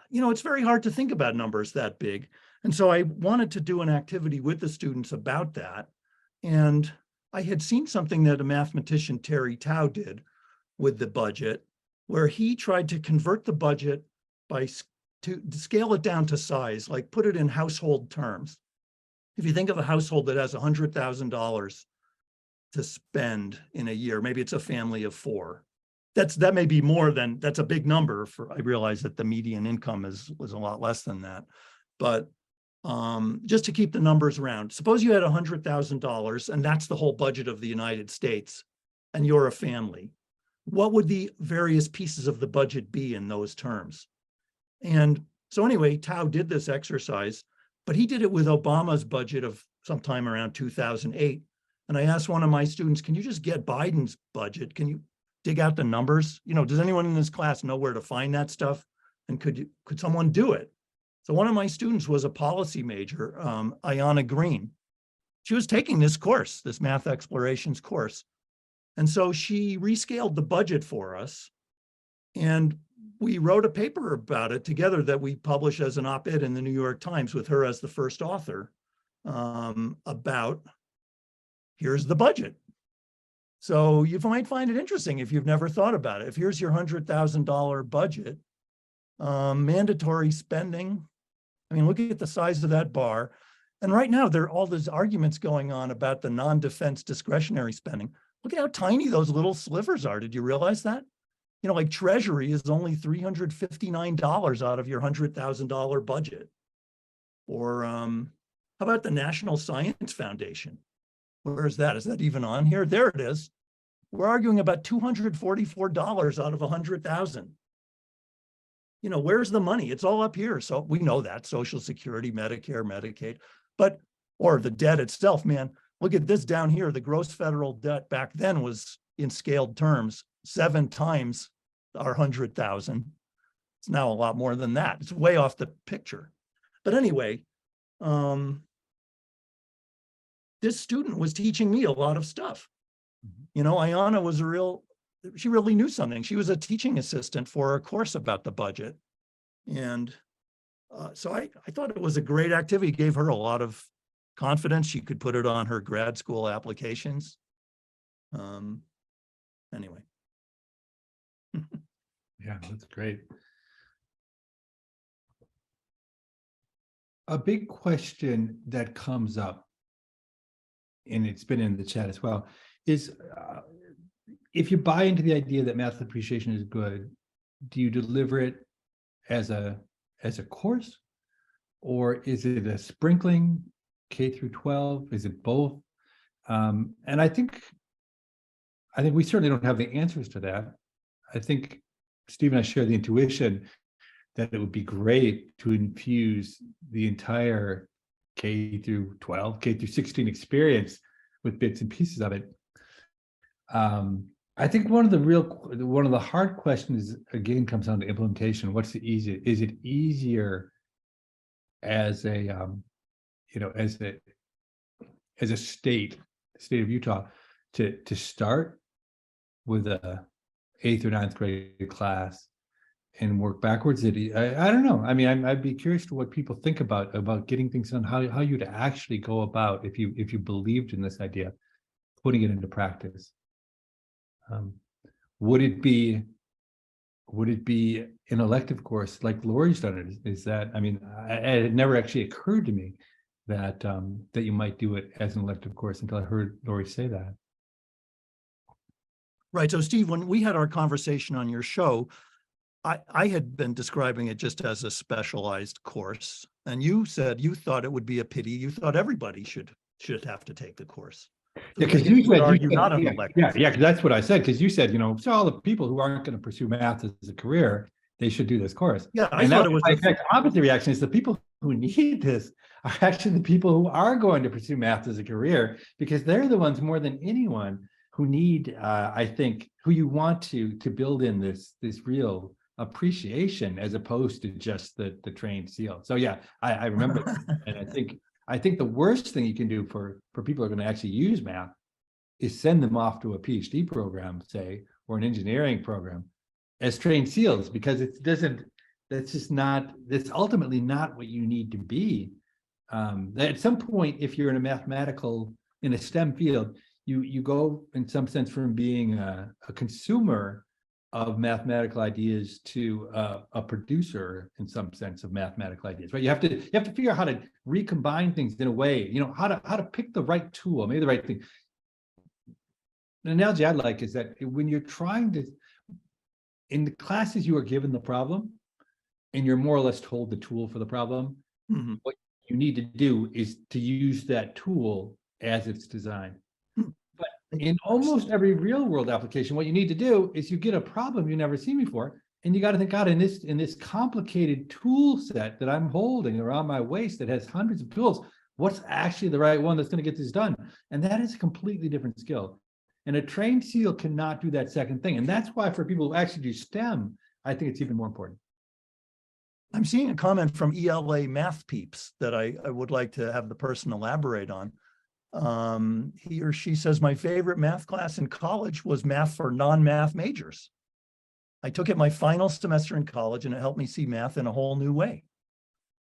it's very hard to think about numbers that big. And so I wanted to do an activity with the students about that. And I had seen something that a mathematician, Terry Tao, did with the budget, where he tried to convert the budget to scale it down to size, like put it in household terms. If you think of a household that has $100,000 to spend in a year, maybe it's a family of 4. That may be more than, that's a big number. I realize that the median income was a lot less than that, but just to keep the numbers round, suppose you had $100,000 and that's the whole budget of the United States and you're a family. What would the various pieces of the budget be in those terms? And so anyway, Tao did this exercise, but he did it with Obama's budget of sometime around 2008. And I asked one of my students, can you just get Biden's budget? Can you dig out the numbers? Does anyone in this class know where to find that stuff? And could someone do it? So one of my students was a policy major, Ayanna Green. She was taking this course, this math explorations course. And so she rescaled the budget for us. And we wrote a paper about it together that we published as an op-ed in the New York Times with her as the first author, about here's the budget. So you might find it interesting if you've never thought about it. If here's your $100,000 budget, mandatory spending, look at the size of that bar. And right now there are all these arguments going on about the non-defense discretionary spending. Look at how tiny those little slivers are. Did you realize that? Like Treasury is only $359 out of your $100,000 budget. Or how about the National Science Foundation? Where is that? Is that even on here? There it is. We're arguing about $244 out of 100,000. Where's the money? It's all up here. So we know that Social Security, Medicare, Medicaid, or the debt itself, man. Look at this down here. The gross federal debt back then was in scaled terms 7 times our 100,000. It's now a lot more than that. It's way off the picture. But anyway, this student was teaching me a lot of stuff. Ayanna was she really knew something. She was a teaching assistant for a course about the budget. And so I thought it was a great activity. It gave her a lot of confidence. She could put it on her grad school applications. Anyway. Yeah, that's great. A big question that comes up, and it's been in the chat as well, is if you buy into the idea that math appreciation is good, do you deliver it as a course, or is it a sprinkling K through 12? Is it both? And I think we certainly don't have the answers to that. I think Steve and I share the intuition that it would be great to infuse the entire K through 12, K through 16 experience with bits and pieces of it. I think one of the hard questions again comes down to implementation. What's the easier? Is it easier as a state of Utah to start with a 8th or 9th grade class and work backwards. I don't know. I mean, I'd be curious to what people think about getting things done, how you'd actually go about if you believed in this idea, putting it into practice. Would it be an elective course like Lori's done it? Is that, I mean, it had never actually occurred to me that that you might do it as an elective course until I heard Lori say that. Right. So Steve, when we had our conversation on your show, I had been describing it just as a specialized course. And you said you thought it would be a pity. You thought everybody should have to take the course. Yeah, because you said argue not an yeah, elective. yeah, because that's what I said. Because you said, so all the people who aren't going to pursue math as a career, they should do this course. Yeah, I and thought it was the opposite reaction is the people who need this are actually the people who are going to pursue math as a career, because they're the ones more than anyone who need, I think, who you want to build in this real appreciation as opposed to just the trained SEAL. So yeah, I remember, and I think the worst thing you can do for people who are going to actually use math is send them off to a PhD program, say, or an engineering program as trained SEALs, because that's ultimately not what you need to be. At some point, if you're in a STEM field, you go in some sense from being a consumer of mathematical ideas to a producer in some sense of mathematical ideas, right? You have to figure out how to recombine things in a way, how to pick the right tool, maybe the right thing. The analogy I like is that when you're trying to, in the classes, you are given the problem and you're more or less told the tool for the problem. Mm-hmm. What you need to do is to use that tool as it's designed. But in almost every real world application, what you need to do is you get a problem you've never seen before, and you got to think, God, in this complicated tool set that I'm holding around my waist that has hundreds of tools, what's actually the right one that's going to get this done? And that is a completely different skill. And a trained SEAL cannot do that second thing. And that's why for people who actually do STEM, I think it's even more important. I'm seeing a comment from ELA Math Peeps that I would like to have the person elaborate on. He or she says, my favorite math class in college was math for non-math majors. I took it my final semester in college and it helped me see math in a whole new way.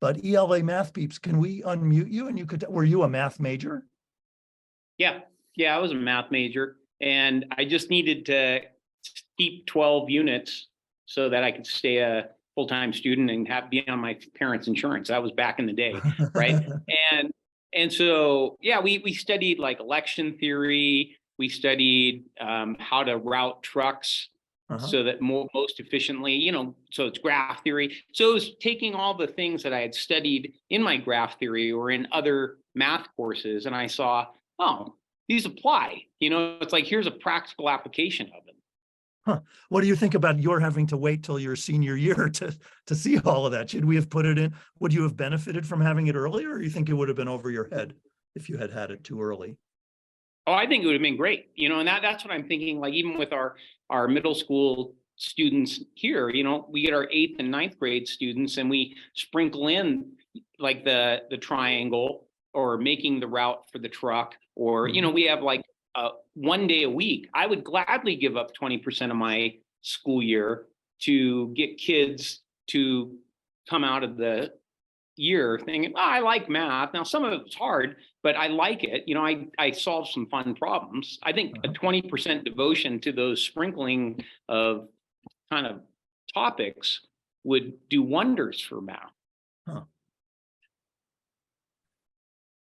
But ELA Math Peeps, can we unmute you? And were you a math major? Yeah, I was a math major, and I just needed to keep 12 units so that I could stay a full-time student and be on my parents' insurance. That was back in the day, right? And so, yeah, we studied like election theory. We studied how to route trucks so that most efficiently, so it's graph theory. So it was taking all the things that I had studied in my graph theory or in other math courses, and I saw, oh, these apply. It's like, here's a practical application of them. Huh. What do you think about your having to wait till your senior year to see all of that? Should we have put it in? Would you have benefited from having it earlier, or you think it would have been over your head if you had it too early? Oh, I think it would have been great. And that's what I'm thinking. Like, even with our middle school students here, we get our 8th and 9th grade students, and we sprinkle in like the triangle or making the route for the truck, or we have like 1 day a week. I would gladly give up 20% of my school year to get kids to come out of the year thinking, oh, I like math. Now, some of it's hard, but I like it. I solved some fun problems. I think a 20% devotion to those sprinkling of kind of topics would do wonders for math. Huh.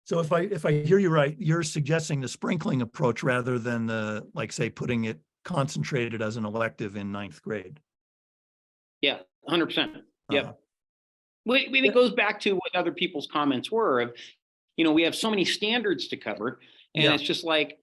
So if I hear you right, you're suggesting the sprinkling approach rather than the, like, say, putting it concentrated as an elective in 9th grade. Yeah, 100%. Yep. It goes back to what other people's comments were of, we have so many standards to cover, and it's just like,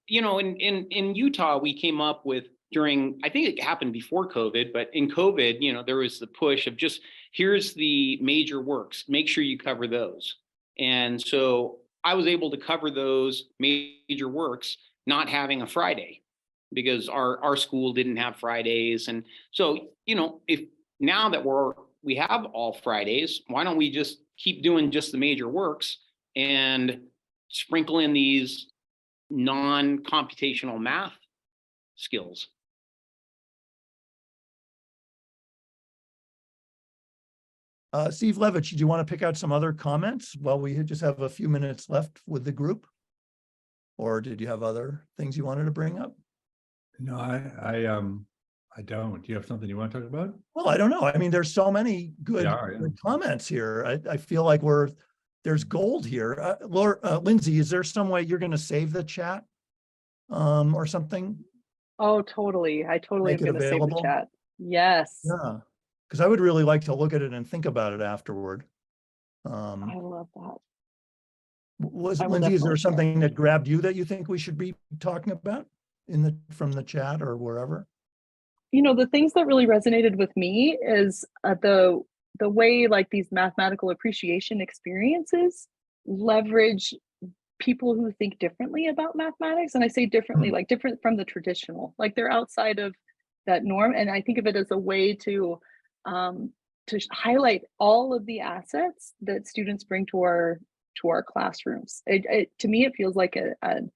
in Utah, we came up with I think it happened before COVID, but in COVID, there was the push of just, here's the major works, make sure you cover those. And so I was able to cover those major works, not having a Friday, because our school didn't have Fridays. And so, if now that we have all Fridays, why don't we just keep doing just the major works and sprinkle in these non-computational math skills? Steve Levitt, do you want to pick out some other comments while we just have a few minutes left with the group? Or did you have other things you wanted to bring up? No, I don't. Do you have something you want to talk about? Well, I don't know. I mean, there's so many good, Yeah. good comments here. I feel like there's gold here. Lindsay, is there some way you're going to save the chat or something? Oh, totally. I totally am Make it going to save the available? chat. Yes. Yeah, because I would really like to look at it and think about it afterward. I love that. Was I will Lindsay, is there definitely share. something that grabbed you that you think we should be talking about from the chat or wherever? You know, the things that really resonated with me is the way like these mathematical appreciation experiences leverage people who think differently about mathematics. And I say differently, like different from the traditional, like they're outside of that norm. And I think of it as a way to highlight all of the assets that students bring to our classrooms. To me, it feels like an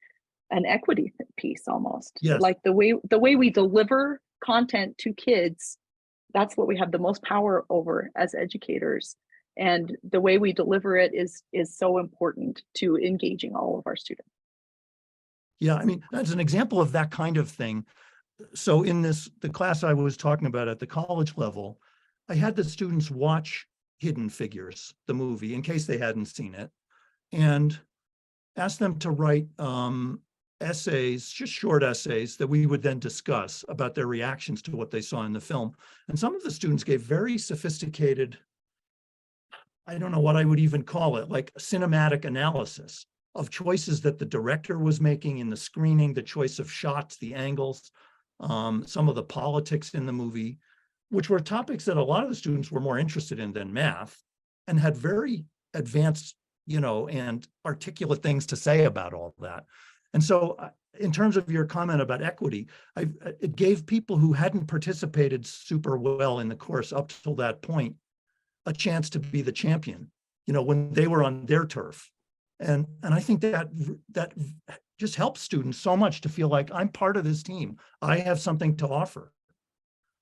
equity piece almost. Yes. Like the way we deliver content to kids, that's what we have the most power over as educators. And the way we deliver it is so important to engaging all of our students. Yeah, I mean, as an example of that kind of thing. So in the class I was talking about at the college level, I had the students watch Hidden Figures, the movie, in case they hadn't seen it, and asked them to write essays, just short essays that we would then discuss about their reactions to what they saw in the film. And some of the students gave very sophisticated, I don't know what I would even call it, like cinematic analysis of choices that the director was making in the screening, the choice of shots, the angles, some of the politics in the movie, which were topics that a lot of the students were more interested in than math and had very advanced, and articulate things to say about all that. And so in terms of your comment about equity, it gave people who hadn't participated super well in the course up till that point a chance to be the champion, when they were on their turf. And I think that just helps students so much to feel like I'm part of this team. I have something to offer.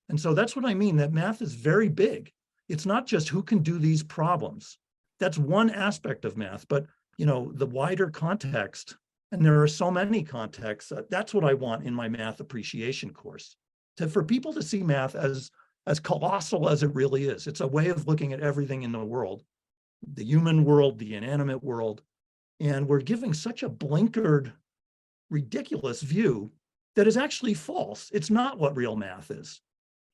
And so that's what I mean, that math is very big. It's not just who can do these problems. That's one aspect of math, but the wider context, and there are so many contexts, that's what I want in my math appreciation course, for people to see math as colossal as it really is. It's a way of looking at everything in the world, the human world, the inanimate world. And we're giving such a blinkered, ridiculous view that is actually false. It's not what real math is.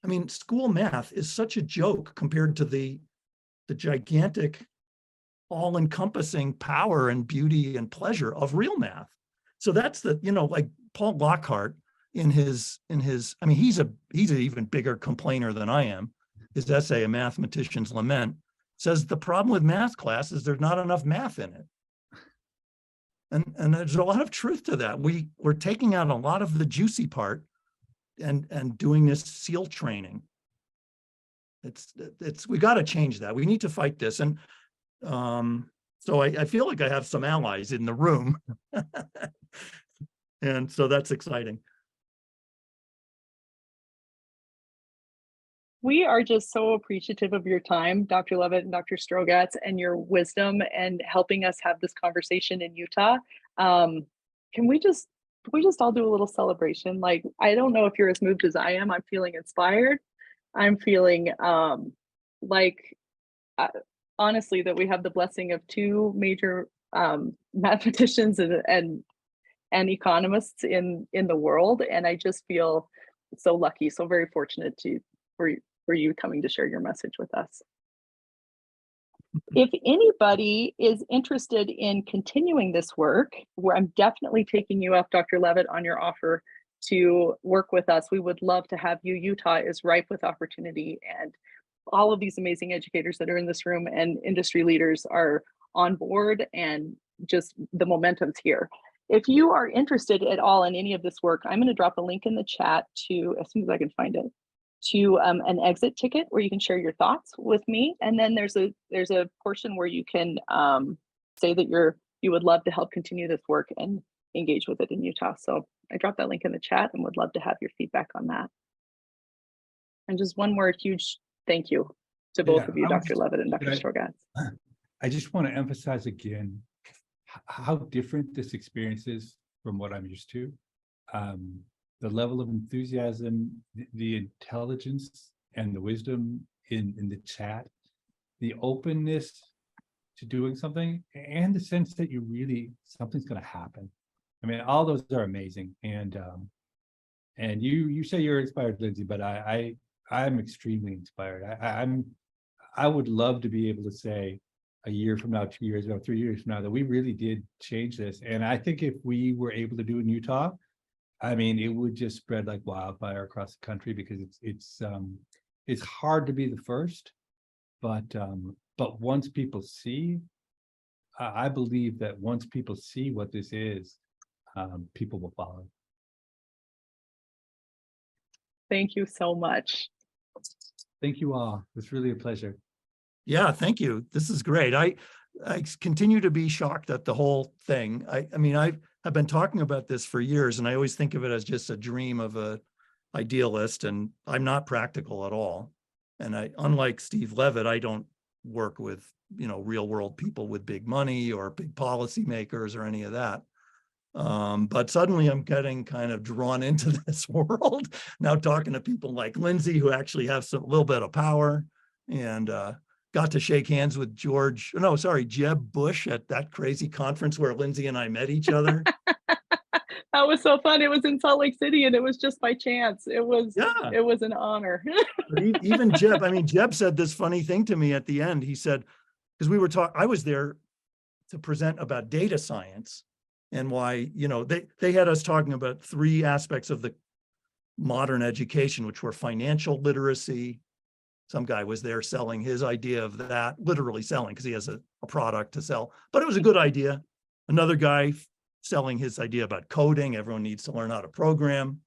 I mean, school math is such a joke compared to the gigantic, all-encompassing power and beauty and pleasure of real math. So that's like Paul Lockhart in his, I mean, he's an even bigger complainer than I am. His essay, A Mathematician's Lament, says the problem with math class is there's not enough math in it. And there's a lot of truth to that. We're taking out a lot of the juicy part and doing this SEAL training. We got to change that. We need to fight this. And so I feel like I have some allies in the room. And so that's exciting. We are just so appreciative of your time, Dr. Levitt and Dr. Strogatz, and your wisdom and helping us have this conversation in Utah. Can we just all do a little celebration? Like, I don't know if you're as moved as I am. I'm feeling inspired. I'm feeling honestly, that we have the blessing of two major mathematicians and economists in the world, and I just feel so lucky, so very fortunate for you coming to share your message with us. If anybody is interested in continuing this work, where I'm definitely taking you up, Dr. Levitt, on your offer to work with us. We would love to have you. Utah is ripe with opportunity, and all of these amazing educators that are in this room and industry leaders are on board, and just the momentum's here. If you are interested at all in any of this work, I'm going to drop a link in the chat to, as soon as I can find it, to an exit ticket where you can share your thoughts with me. And then there's a portion where you can say that you would love to help continue this work and engage with it in Utah. So I dropped that link in the chat and would love to have your feedback on that. And just one more huge thank you to both Yeah, of you, I would Dr. just- Levitt and Dr. could I- Strogatz. I just want to emphasize again how different this experience is from what I'm used to. The level of enthusiasm, the intelligence and the wisdom in the chat, the openness to doing something, and the sense that you really, something's going to happen. I mean, all those are amazing. And you say you're inspired, Lindsay, but I'm extremely inspired. I would love to be able to say a year from now, 2 years from now, 3 years from now, that we really did change this. And I think if we were able to do it in Utah, I mean, it would just spread like wildfire across the country, because it's hard to be the first, but once people see, I believe that once people see what this is, people will follow. Thank you so much. Thank you all. It's really a pleasure. Yeah, thank you. This is great. I continue to be shocked at the whole thing. I mean, I've been talking about this for years, and I always think of it as just a dream of a idealist, and I'm not practical at all. And unlike Steve Levitt, I don't work with, real world people with big money or big policymakers or any of that. But suddenly I'm getting kind of drawn into this world now, talking to people like Lindsay, who actually have a little bit of power, and got to shake hands with Jeb Bush at that crazy conference where Lindsay and I met each other. That was so fun. It was in Salt Lake City, and it was just by chance. It was an honor. But even Jeb, Jeb said this funny thing to me at the end. He said, because I was there to present about data science and why, they had us talking about 3 aspects of the modern education, which were financial literacy. Some guy was there selling his idea of that, literally selling, because he has a product to sell, but it was a good idea. Another guy selling his idea about coding. Everyone needs to learn how to program.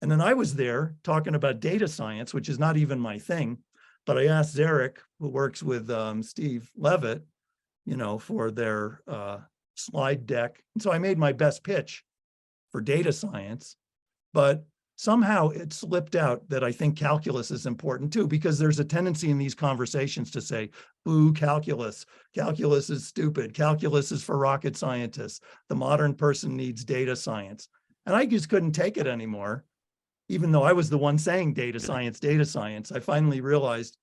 And then I was there talking about data science, which is not even my thing. But I asked Zarek, who works with Steve Levitt, for their slide deck. And so I made my best pitch for data science, but somehow it slipped out that I think calculus is important too, because there's a tendency in these conversations to say, boo, calculus is stupid. Calculus is for rocket scientists. The modern person needs data science. And I just couldn't take it anymore. Even though I was the one saying data science, I finally realized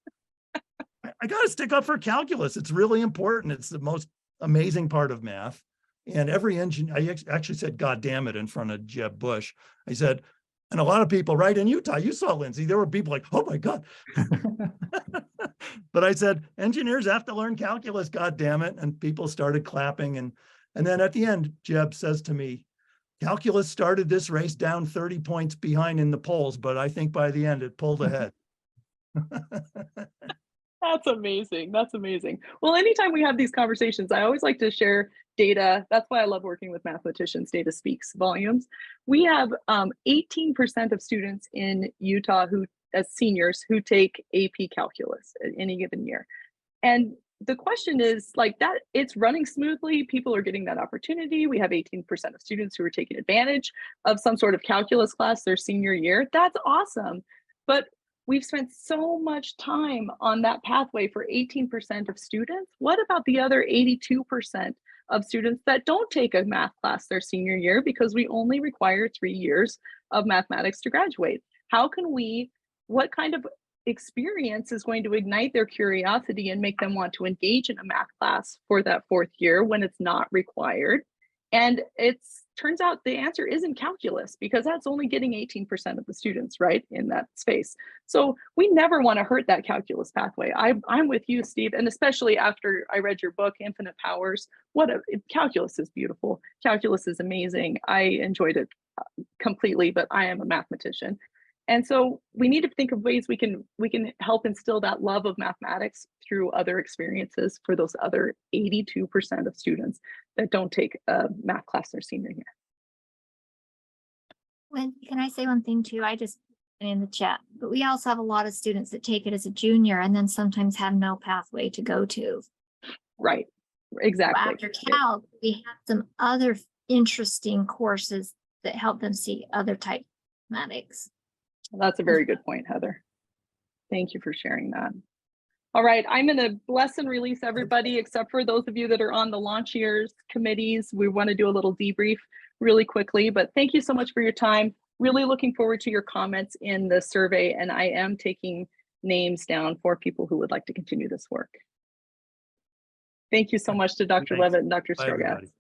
I got to stick up for calculus. It's really important. It's the most amazing part of math. And every engineer, I actually said, God damn it, in front of Jeb Bush. I said, and a lot of people, right, in Utah, you saw Lindsay, there were people like, oh my God. But I said, engineers have to learn calculus, God damn it. And people started clapping. And then at the end, Jeb says to me, calculus started this race down 30 points behind in the polls, but I think by the end it pulled ahead. That's amazing. That's amazing. Well, anytime we have these conversations, I always like to share data. That's why I love working with mathematicians. Data speaks volumes. We have 18% of students in Utah as seniors, who take AP calculus at any given year. And the question is like that, it's running smoothly. People are getting that opportunity. We have 18% of students who are taking advantage of some sort of calculus class their senior year. That's awesome. But we've spent so much time on that pathway for 18% of students. What about the other 82% of students that don't take a math class their senior year because we only require 3 years of mathematics to graduate? What kind of experience is going to ignite their curiosity and make them want to engage in a math class for that 4th year when it's not required? And turns out the answer isn't calculus, because that's only getting 18% of the students, right, in that space. So we never want to hurt that calculus pathway. I'm with you, Steve, and especially after I read your book, Infinite Powers. Calculus is beautiful. Calculus is amazing. I enjoyed it completely, but I am a mathematician. And so we need to think of ways we can help instill that love of mathematics through other experiences for those other 82% of students that don't take a math class their senior year. Well, can I say one thing too? I just in the chat, but we also have a lot of students that take it as a junior and then sometimes have no pathway to go to. Right, exactly. So after calc, we have some other interesting courses that help them see other type of mathematics. That's a very good point, Heather. Thank you for sharing that. All right, I'm going to bless and release everybody except for those of you that are on the launch years committees. We want to do a little debrief really quickly, but thank you so much for your time. Really looking forward to your comments in the survey, and I am taking names down for people who would like to continue this work. Thank you so much to Dr. Thanks. Levitt and Dr. Bye, everybody. Strogatz.